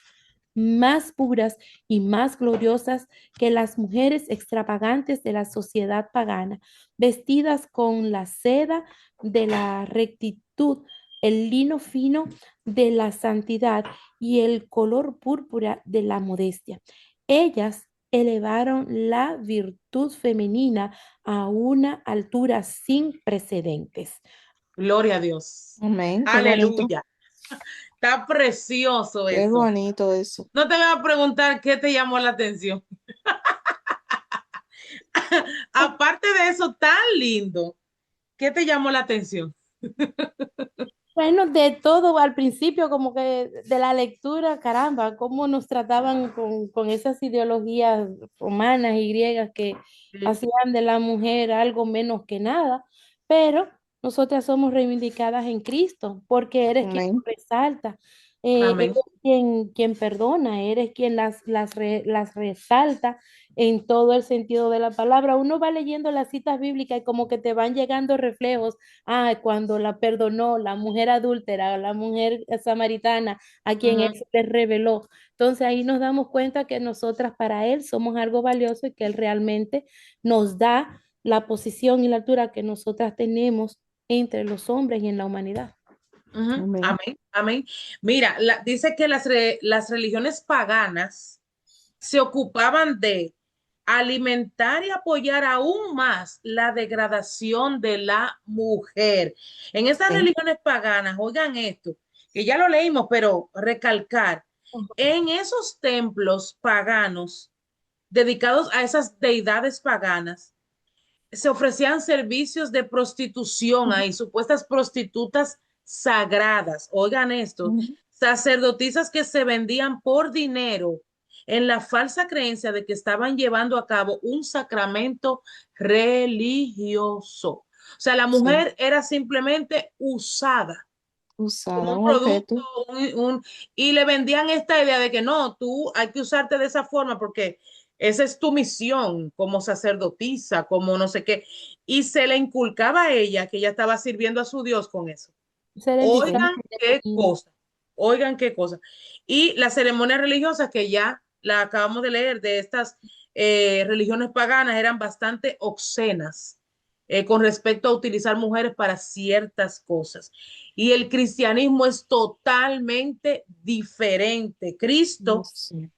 más puras y más gloriosas que las mujeres extravagantes de la sociedad pagana, vestidas con la seda de la rectitud, el lino fino de la santidad y el color púrpura de la modestia. Ellas elevaron la virtud femenina a una altura sin precedentes. Gloria a Dios. Amén. Qué bonito. Aleluya. Está precioso Qué eso. bonito eso. No te voy a preguntar qué te llamó la atención. Aparte de eso, tan lindo, ¿qué te llamó la atención? Bueno, de todo al principio, como que de la lectura, caramba, cómo nos trataban con esas ideologías romanas y griegas que hacían de la mujer algo menos que nada, pero nosotras somos reivindicadas en Cristo, porque eres quien Amén. nos resalta, Amén. eres quien perdona, eres quien las resalta en todo el sentido de la palabra. Uno va leyendo las citas bíblicas y como que te van llegando reflejos. Cuando la perdonó, la mujer adúltera, la mujer samaritana, a quien él se le reveló. Entonces ahí nos damos cuenta que nosotras para él somos algo valioso y que él realmente nos da la posición y la altura que nosotras tenemos entre los hombres y en la humanidad. Amén. Amén. Amén. Mira, dice que las religiones paganas se ocupaban de alimentar y apoyar aún más la degradación de la mujer. En estas religiones paganas, oigan esto, que ya lo leímos, pero recalcar, en esos templos paganos dedicados a esas deidades paganas, se ofrecían servicios de prostitución ahí, supuestas prostitutas sagradas. Oigan esto, sacerdotisas que se vendían por dinero en la falsa creencia de que estaban llevando a cabo un sacramento religioso. O sea, la mujer era simplemente usada como un un producto, objeto. y le vendían esta idea de que no, tú hay que usarte de esa forma porque esa es tu misión como sacerdotisa, como no sé qué. Y se le inculcaba a ella que ella estaba sirviendo a su Dios con eso. Ser el Oigan disfraz qué femenino. cosa, oigan qué cosa. Y las ceremonias religiosas que ya la acabamos de leer de estas religiones paganas eran bastante obscenas con respecto a utilizar mujeres para ciertas cosas. Y el cristianismo es totalmente diferente. Cristo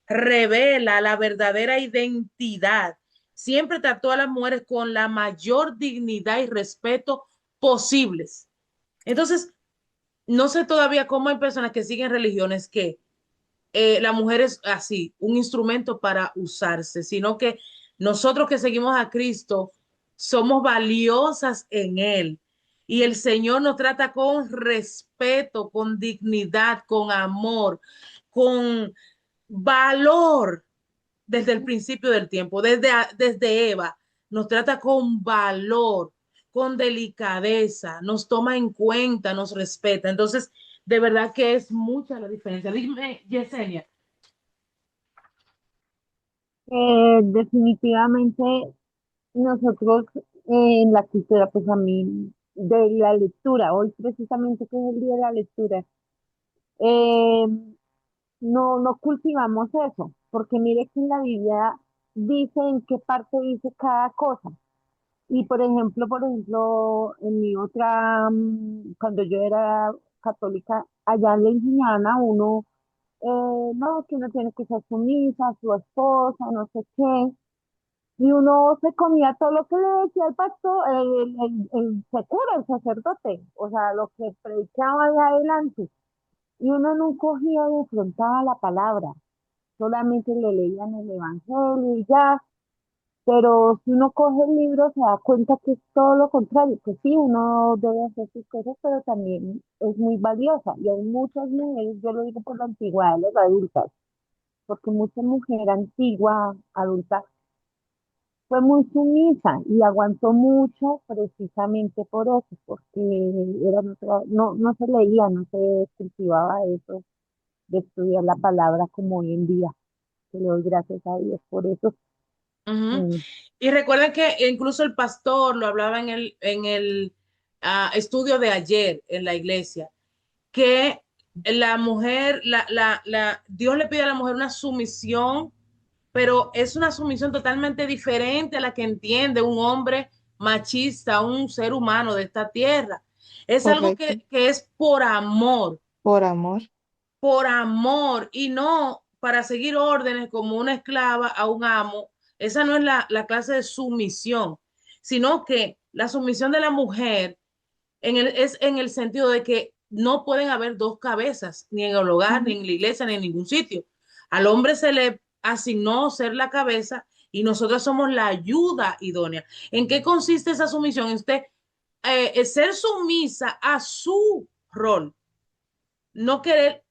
revela la verdadera identidad. Siempre trató a las mujeres con la mayor dignidad y respeto posibles. Entonces, no sé todavía cómo hay personas que siguen religiones que la mujer es así, un instrumento para usarse, sino que nosotros que seguimos a Cristo somos valiosas en Él. Y el Señor nos trata con respeto, con dignidad, con amor, con valor desde el principio del tiempo, desde Eva. Nos trata con valor, con delicadeza, nos toma en cuenta, nos respeta. Entonces, de verdad que es mucha la diferencia. Dime, Yesenia. Definitivamente nosotros en la cultura, pues a mí, de la lectura, hoy precisamente que es el día de la lectura, eh, no cultivamos eso, porque mire que en la Biblia dice en qué parte dice cada cosa. Y por ejemplo, en mi otra, cuando yo era católica, allá le enseñaban a uno, no, que uno tiene que ser sumisa a su esposa, no sé qué. Y uno se comía todo lo que le decía el pastor, el cura, el sacerdote, o sea, lo que predicaba ahí adelante. Y uno no cogía y afrontaba la palabra, solamente le leían el evangelio y ya. Pero si uno coge el libro se da cuenta que es todo lo contrario, que sí, uno debe hacer sus cosas, pero también es muy valiosa. Y hay muchas mujeres, yo lo digo por la antigüedad de las adultas, porque mucha mujer antigua, adulta, fue muy sumisa y aguantó mucho precisamente por eso, porque no se leía, no se cultivaba eso de estudiar la palabra como hoy en día. Que le doy gracias a Dios por eso. Ujú. Mm, Y recuerden que incluso el pastor lo hablaba en el estudio de ayer en la iglesia, que la mujer, Dios le pide a la mujer una sumisión, pero es una sumisión totalmente diferente a la que entiende un hombre machista, un ser humano de esta tierra. Es algo Correcto. que es Por amor. por amor y no para seguir órdenes como una esclava a un amo. Esa no es la clase de sumisión, sino que la sumisión de la mujer es en el sentido de que no pueden haber dos cabezas, ni en el hogar, ni Ujú. en la iglesia, ni en ningún sitio. Al hombre se le asignó ser la cabeza y nosotros somos la ayuda idónea. ¿En qué consiste esa sumisión? Usted ser sumisa a su rol, no querer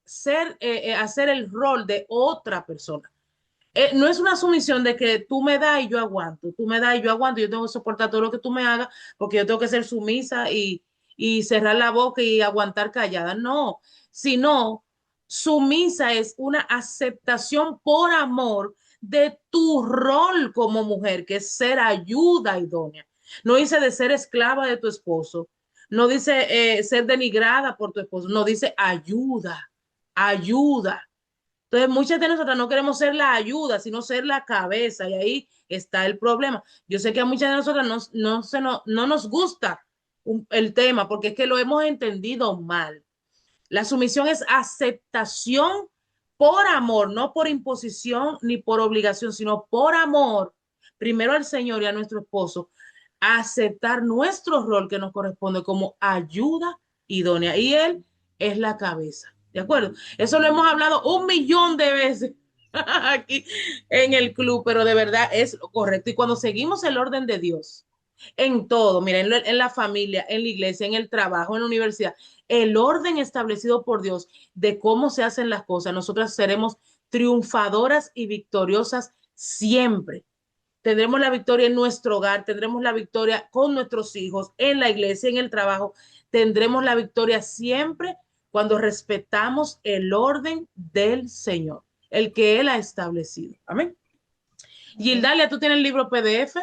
hacer el rol de otra persona. No es una sumisión de que tú me das y yo aguanto, tú me das y yo aguanto, yo tengo que soportar todo lo que tú me hagas porque yo tengo que ser sumisa y cerrar la boca y aguantar callada. No, sino sumisa es una aceptación por amor de tu rol como mujer, que es ser ayuda idónea. No dice de ser esclava de tu esposo, no dice ser denigrada por tu esposo, no dice ayuda, ayuda. Entonces, muchas de nosotras no queremos ser la ayuda, sino ser la cabeza, y ahí está el problema. Yo sé que a muchas de nosotras no nos gusta el tema, porque es que lo hemos entendido mal. La sumisión es aceptación por amor, no por imposición ni por obligación, sino por amor, primero al Señor y a nuestro esposo, a aceptar nuestro rol que nos corresponde como ayuda idónea. Y Él es la cabeza. ¿De acuerdo? Eso lo hemos hablado 1 millón de veces aquí en el club, pero de verdad es lo correcto. Y cuando seguimos el orden de Dios, en todo, mira, en la familia, en la iglesia, en el trabajo, en la universidad, el orden establecido por Dios de cómo se hacen las cosas, nosotras seremos triunfadoras y victoriosas siempre. Tendremos la victoria en nuestro hogar, tendremos la victoria con nuestros hijos, en la iglesia, en el trabajo. Tendremos la victoria siempre cuando respetamos el orden del Señor, el que Él ha establecido. Amén. Gildalia, ¿tú tienes el libro PDF?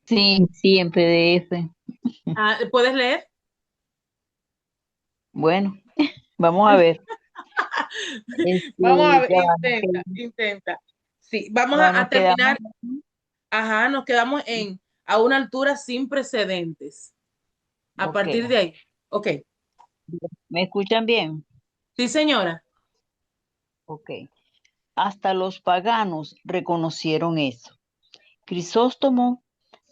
Sí, sí, en PDF. ¿Puedes leer? Bueno, vamos a ver. Vamos a ver, Ya va, intenta. Sí, vamos ya a nos quedamos. terminar. Ajá, nos quedamos a una altura sin precedentes. A Ok. partir de ahí. Ok. ¿Me escuchan bien? Sí, señora. Ok. Hasta los paganos reconocieron eso. Crisóstomo,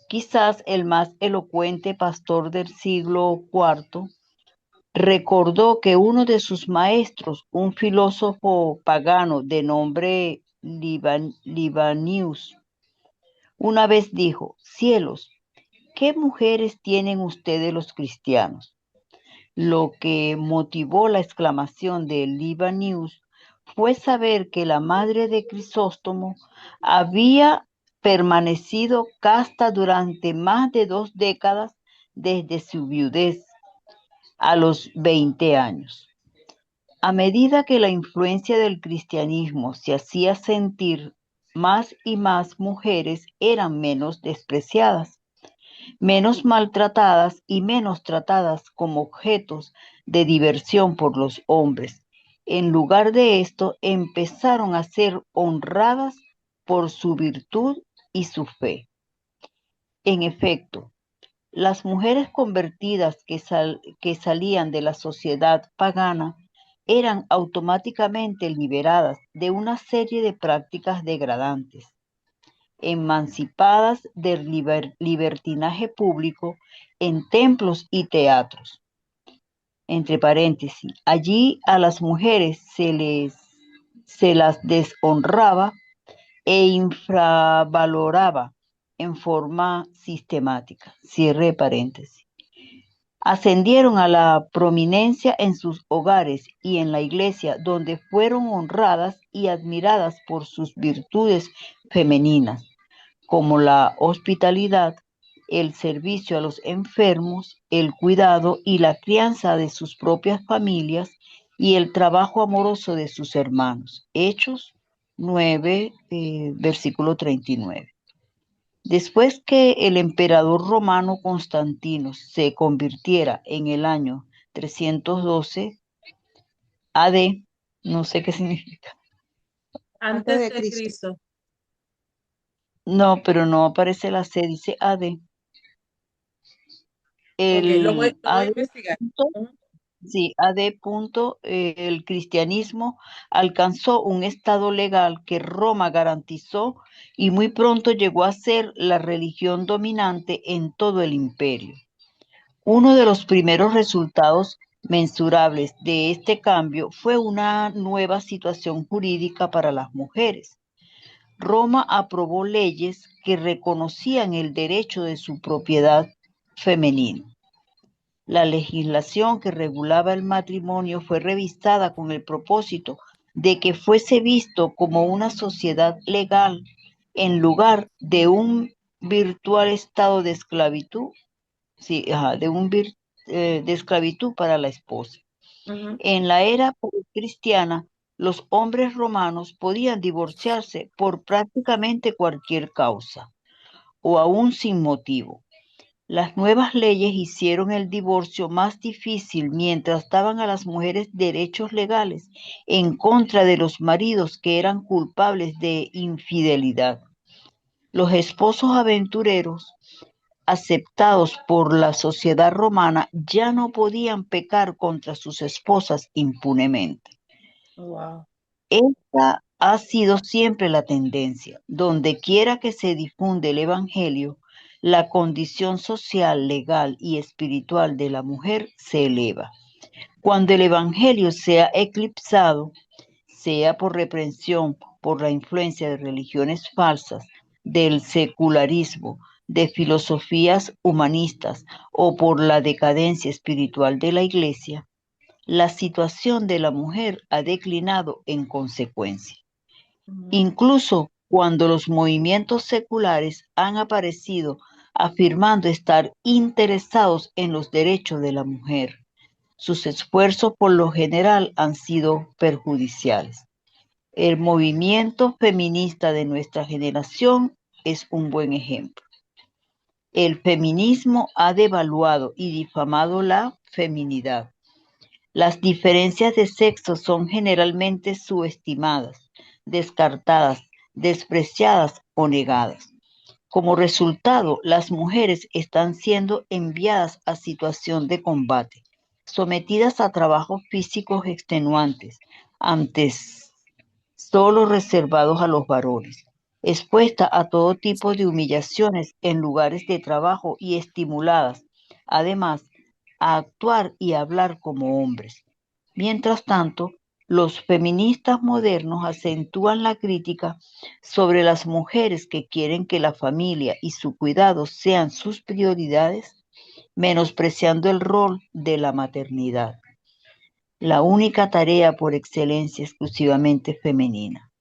quizás el más elocuente pastor del siglo IV, recordó que uno de sus maestros, un filósofo pagano de nombre Libanius, una vez dijo: cielos, ¿qué mujeres tienen ustedes los cristianos? Lo que motivó la exclamación de Liva News fue saber que la madre de Crisóstomo había permanecido casta durante más de 2 décadas desde su viudez a los 20 años. A medida que la influencia del cristianismo se hacía sentir, más y más mujeres eran menos despreciadas, menos maltratadas y menos tratadas como objetos de diversión por los hombres. En lugar de esto, empezaron a ser honradas por su virtud y su fe. En efecto, las mujeres convertidas que salían de la sociedad pagana eran automáticamente liberadas de una serie de prácticas degradantes, emancipadas del libertinaje público en templos y teatros. Entre paréntesis, allí a las mujeres se las deshonraba e infravaloraba en forma sistemática. Cierre paréntesis. Ascendieron a la prominencia en sus hogares y en la iglesia, donde fueron honradas y admiradas por sus virtudes femeninas, como la hospitalidad, el servicio a los enfermos, el cuidado y la crianza de sus propias familias y el trabajo amoroso de sus hermanos. Hechos 9, versículo 39. Después que el emperador romano Constantino se convirtiera en el año 312 AD, no sé qué significa. Antes de Cristo. No, pero no aparece la C, dice AD. Ok, lo voy a AD investigar. punto, sí, AD punto, el cristianismo alcanzó un estado legal que Roma garantizó y muy pronto llegó a ser la religión dominante en todo el imperio. Uno de los primeros resultados mensurables de este cambio fue una nueva situación jurídica para las mujeres. Roma aprobó leyes que reconocían el derecho de su propiedad femenina. La legislación que regulaba el matrimonio fue revisada con el propósito de que fuese visto como una sociedad legal en lugar de un virtual estado de esclavitud, sí, de esclavitud para la esposa. En la era cristiana, los hombres romanos podían divorciarse por prácticamente cualquier causa o aún sin motivo. Las nuevas leyes hicieron el divorcio más difícil mientras daban a las mujeres derechos legales en contra de los maridos que eran culpables de infidelidad. Los esposos aventureros, aceptados por la sociedad romana, ya no podían pecar contra sus esposas impunemente. Wow. Esta ha sido siempre la tendencia. Donde quiera que se difunde el Evangelio, la condición social, legal y espiritual de la mujer se eleva. Cuando el Evangelio sea eclipsado, sea por reprensión, por la influencia de religiones falsas, del secularismo, de filosofías humanistas o por la decadencia espiritual de la Iglesia, la situación de la mujer ha declinado en consecuencia. Incluso cuando los movimientos seculares han aparecido afirmando estar interesados en los derechos de la mujer, sus esfuerzos por lo general han sido perjudiciales. El movimiento feminista de nuestra generación es un buen ejemplo. El feminismo ha devaluado y difamado la feminidad. Las diferencias de sexo son generalmente subestimadas, descartadas, despreciadas o negadas. Como resultado, las mujeres están siendo enviadas a situación de combate, sometidas a trabajos físicos extenuantes, antes solo reservados a los varones, expuestas a todo tipo de humillaciones en lugares de trabajo y estimuladas, además, a actuar y hablar como hombres. Mientras tanto, Los feministas modernos acentúan la crítica sobre las mujeres que quieren que la familia y su cuidado sean sus prioridades, menospreciando el rol de la maternidad, la única tarea por excelencia exclusivamente femenina.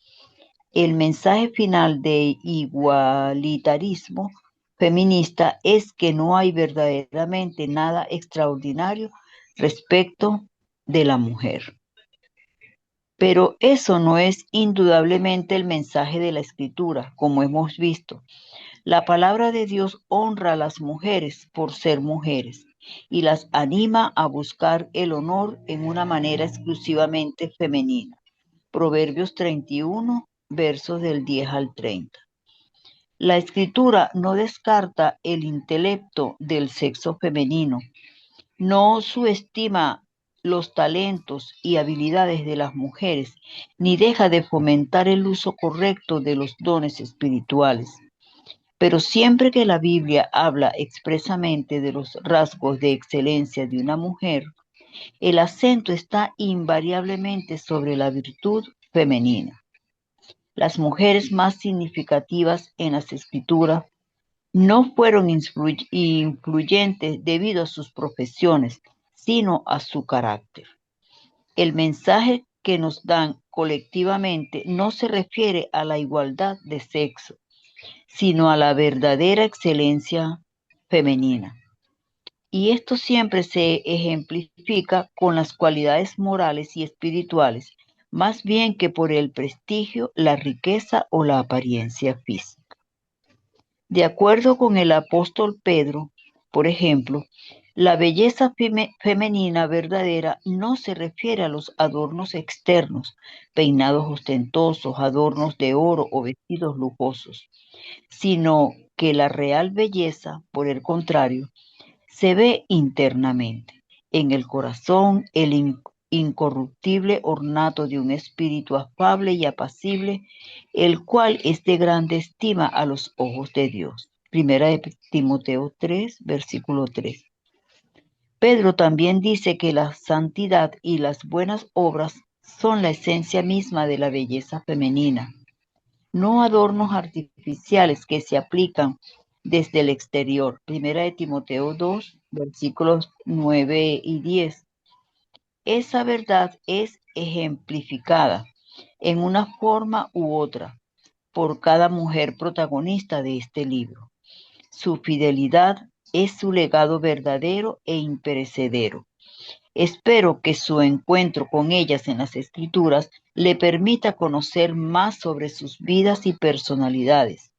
El mensaje final de igualitarismo feminista es que no hay verdaderamente nada extraordinario respecto de la mujer. Pero eso no es indudablemente el mensaje de la Escritura, como hemos visto. La palabra de Dios honra a las mujeres por ser mujeres y las anima a buscar el honor en una manera exclusivamente femenina. Proverbios 31, versos del 10 al 30. La Escritura no descarta el intelecto del sexo femenino, no subestima los talentos y habilidades de las mujeres, ni deja de fomentar el uso correcto de los dones espirituales. Pero siempre que la Biblia habla expresamente de los rasgos de excelencia de una mujer, el acento está invariablemente sobre la virtud femenina. Las mujeres más significativas en las Escrituras no fueron influyentes debido a sus profesiones, sino a su carácter. El mensaje que nos dan colectivamente no se refiere a la igualdad de sexo, sino a la verdadera excelencia femenina. Y esto siempre se ejemplifica con las cualidades morales y espirituales, más bien que por el prestigio, la riqueza o la apariencia física. De acuerdo con el apóstol Pedro, por ejemplo, la belleza femenina verdadera no se refiere a los adornos externos, peinados ostentosos, adornos de oro o vestidos lujosos, sino que la real belleza, por el contrario, se ve internamente, en el corazón, el incorruptible ornato de un espíritu afable y apacible, el cual es de grande estima a los ojos de Dios. Primera de Timoteo 3, versículo 3. Pedro también dice que la santidad y las buenas obras son la esencia misma de la belleza femenina, no adornos artificiales que se aplican desde el exterior. Primera de Timoteo 2, versículos 9 y 10. Esa verdad es ejemplificada en una forma u otra por cada mujer protagonista de este libro. Su fidelidad es su legado verdadero e imperecedero. Espero que su encuentro con ellas en las Escrituras le permita conocer más sobre sus vidas y personalidades,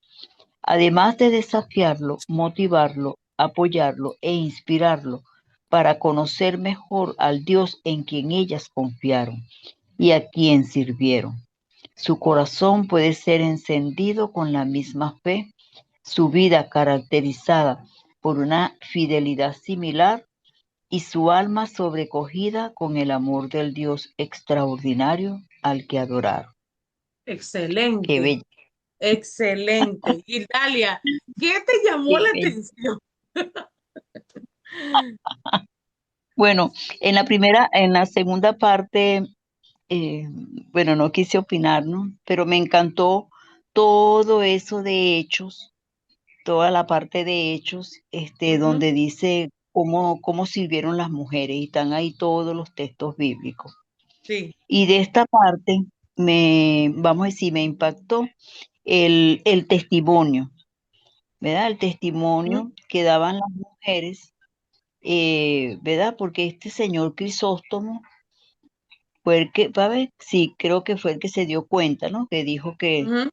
además de desafiarlo, motivarlo, apoyarlo e inspirarlo para conocer mejor al Dios en quien ellas confiaron y a quien sirvieron. Su corazón puede ser encendido con la misma fe, su vida caracterizada por una fidelidad similar y su alma sobrecogida con el amor del Dios extraordinario al que adoraron. Qué Excelente, bello. excelente. Italia, ¿qué te llamó Qué la bello. atención? Bueno, en la segunda parte, bueno, no quise opinar, ¿no? Pero me encantó todo eso de Hechos, toda la parte de Hechos, Ujú, donde dice cómo sirvieron las mujeres, y están ahí todos los textos bíblicos. sí. Y de esta parte, vamos a decir, me impactó el testimonio, ¿verdad? El Ujú, testimonio que daban las mujeres, ¿verdad? Porque este señor Crisóstomo fue el que, ¿va a ver? Sí, creo que fue el que se dio cuenta, ¿no? Que dijo ujú.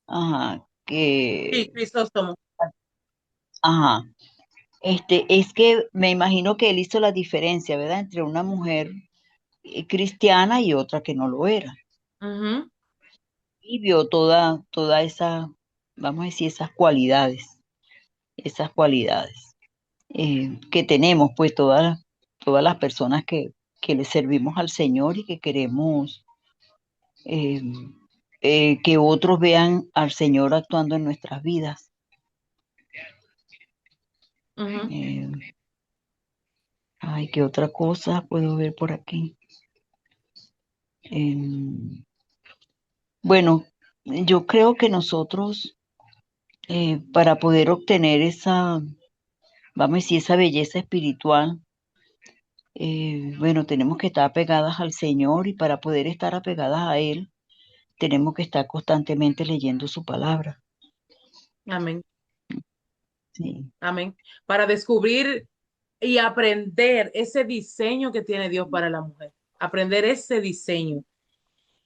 ajá, Sí, Crisóstomo. ajá, es que me imagino que él hizo la diferencia, ¿verdad? Entre una mujer cristiana y otra que no lo era. Ujú, Y vio toda esa, vamos a decir, esas cualidades que tenemos, pues todas las personas que le servimos al Señor y que queremos eh, que otros vean al Señor actuando en nuestras vidas. ujú. Eh, Ay, ¿qué otra cosa puedo ver por aquí? Em, bueno, yo creo que nosotros, para poder obtener esa, vamos a decir, esa belleza espiritual, bueno, tenemos que estar apegadas al Señor y para poder estar apegadas a Él, tenemos que estar constantemente leyendo su palabra. Amén. Sí, Amén. Para descubrir y aprender ese diseño que tiene Dios para la mujer. Aprender ese diseño.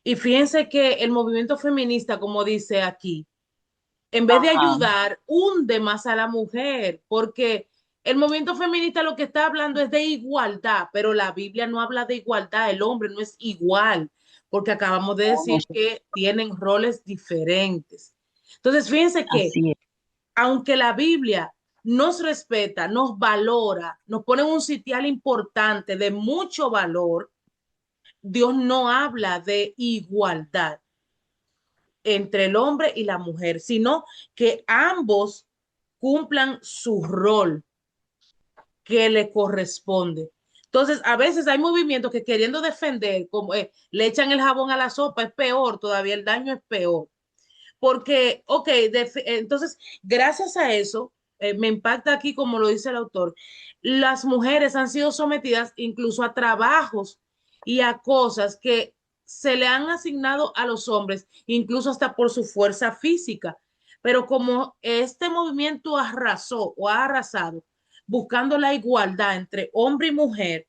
Y fíjense que el movimiento feminista, como dice aquí, en vez de ajá, ayudar, hunde más a la mujer, porque el movimiento feminista lo que está hablando es de igualdad, pero la Biblia no habla de igualdad, el hombre no es igual, porque acabamos de no, no decir sé, que tienen roles diferentes. Entonces, fíjense que así es, aunque la Biblia nos respeta, nos valora, nos pone en un sitial importante de mucho valor, Dios no habla de igualdad entre el hombre y la mujer, sino que ambos cumplan su rol que le corresponde. Entonces, a veces hay movimientos que queriendo defender, como le echan el jabón a la sopa, es peor, todavía el daño es peor. Porque, ok, entonces, gracias a eso, me impacta aquí, como lo dice el autor, las mujeres han sido sometidas incluso a trabajos y a cosas que se le han asignado a los hombres, incluso hasta por su fuerza física. Pero como este movimiento arrasó o ha arrasado, buscando la igualdad entre hombre y mujer,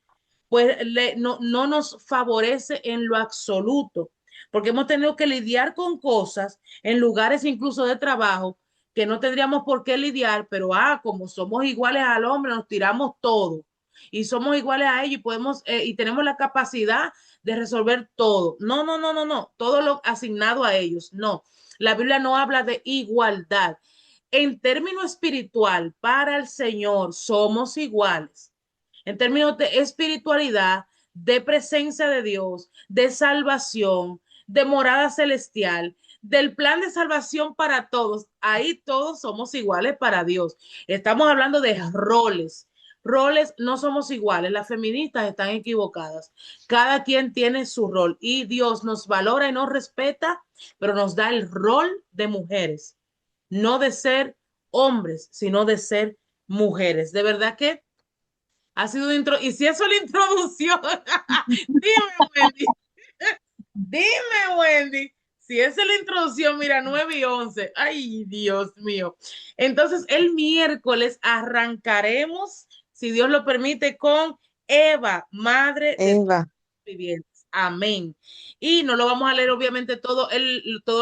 pues no nos favorece en lo absoluto, porque hemos tenido que lidiar con cosas en lugares incluso de trabajo que no tendríamos por qué lidiar, pero como somos iguales al hombre, nos tiramos todo y somos iguales a ellos y podemos y tenemos la capacidad de resolver todo. No, no, no, no, no, todo lo asignado a ellos. No, la Biblia no habla de igualdad. En términos espiritual, para el Señor somos iguales. En términos de espiritualidad, de presencia de Dios, de salvación, de morada celestial, del plan de salvación para todos. Ahí todos somos iguales para Dios. Estamos hablando de roles. Roles no somos iguales. Las feministas están equivocadas. Cada quien tiene su rol y Dios nos valora y nos respeta, pero nos da el rol de mujeres, no de ser hombres, sino de ser mujeres. De verdad que ha sido una intro. Y si eso es la introducción, dime, Wendy. Dime, Wendy. Si esa es la introducción, mira, 9:11. Ay, Dios mío. Entonces, el miércoles arrancaremos, si Dios lo permite, con Eva, madre de todos Eva. los vivientes. Amén. Y no lo vamos a leer, obviamente, todo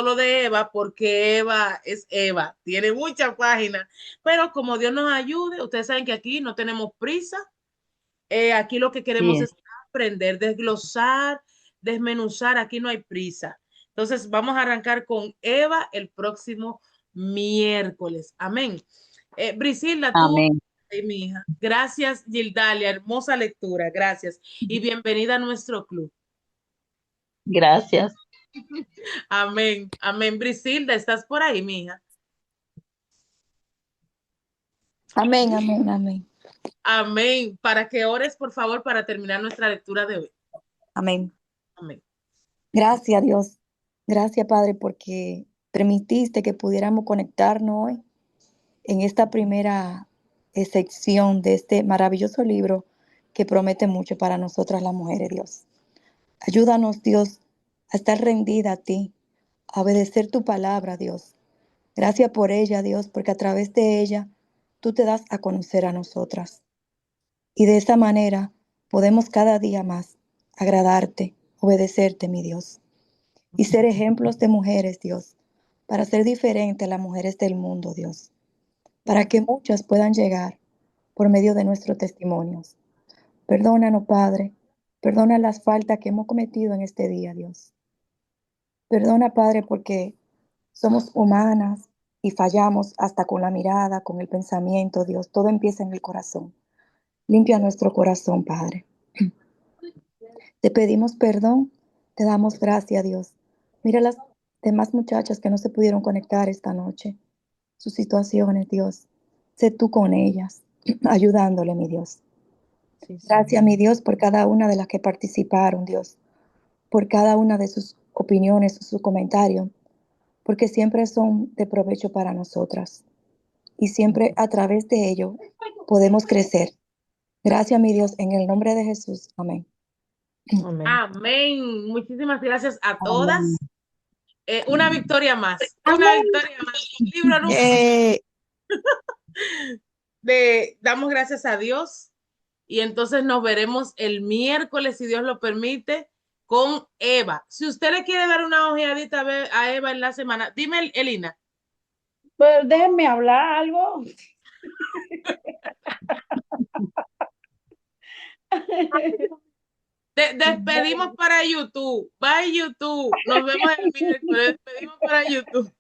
lo de Eva, porque Eva es Eva. Tiene muchas páginas. Pero como Dios nos ayude, ustedes saben que aquí no tenemos prisa. Aquí lo que sí queremos es. es aprender, desglosar, desmenuzar, aquí no hay prisa. Entonces vamos a arrancar con Eva el próximo miércoles. Amén. Brisilda, tú, Amén. mi hija. Gracias, Gildalia, hermosa lectura, gracias. Y bienvenida a nuestro club. Gracias. Amén, amén. Brisilda, ¿estás por ahí, mi hija? Amén, amén, amén. Amén. Para que ores, por favor, para terminar nuestra lectura de hoy. Amén. Amén. Gracias, Dios. Gracias, Padre, porque permitiste que pudiéramos conectarnos hoy en esta primera sección de este maravilloso libro que promete mucho para nosotras las mujeres, Dios. Ayúdanos, Dios, a estar rendida a ti, a obedecer tu palabra, Dios. Gracias por ella, Dios, porque a través de ella tú te das a conocer a nosotras. Y de esa manera podemos cada día más agradarte, obedecerte, mi Dios. Y ser ejemplos de mujeres, Dios, para ser diferente a las mujeres del mundo, Dios. Para que muchas puedan llegar por medio de nuestros testimonios. Perdónanos, Padre. Perdona las faltas que hemos cometido en este día, Dios. Perdona, Padre, porque somos humanas y fallamos hasta con la mirada, con el pensamiento, Dios. Todo empieza en el corazón. Limpia nuestro corazón, Padre. Te pedimos perdón, te damos gracias, Dios. Mira las demás muchachas que no se pudieron conectar esta noche, sus situaciones, Dios. Sé tú con ellas, ayudándole, mi Dios. Sí, sí. Gracias, mi Dios, por cada una de las que participaron, Dios. por cada una de sus opiniones, sus comentarios, porque siempre son de provecho para nosotras. Y siempre a través de ello podemos crecer. Gracias, mi Dios, en el nombre de Jesús. Amén. Amén. Amén. Muchísimas gracias a Amén. todas. Una victoria más. Una victoria más. Libro número damos gracias a Dios. Y entonces nos veremos el miércoles, si Dios lo permite, con Eva. Si usted le quiere dar una ojeadita a Eva en la semana, dime, Elina. Pues déjenme hablar algo. Despedimos para YouTube. Bye, YouTube. Nos vemos el miércoles. Despedimos para YouTube.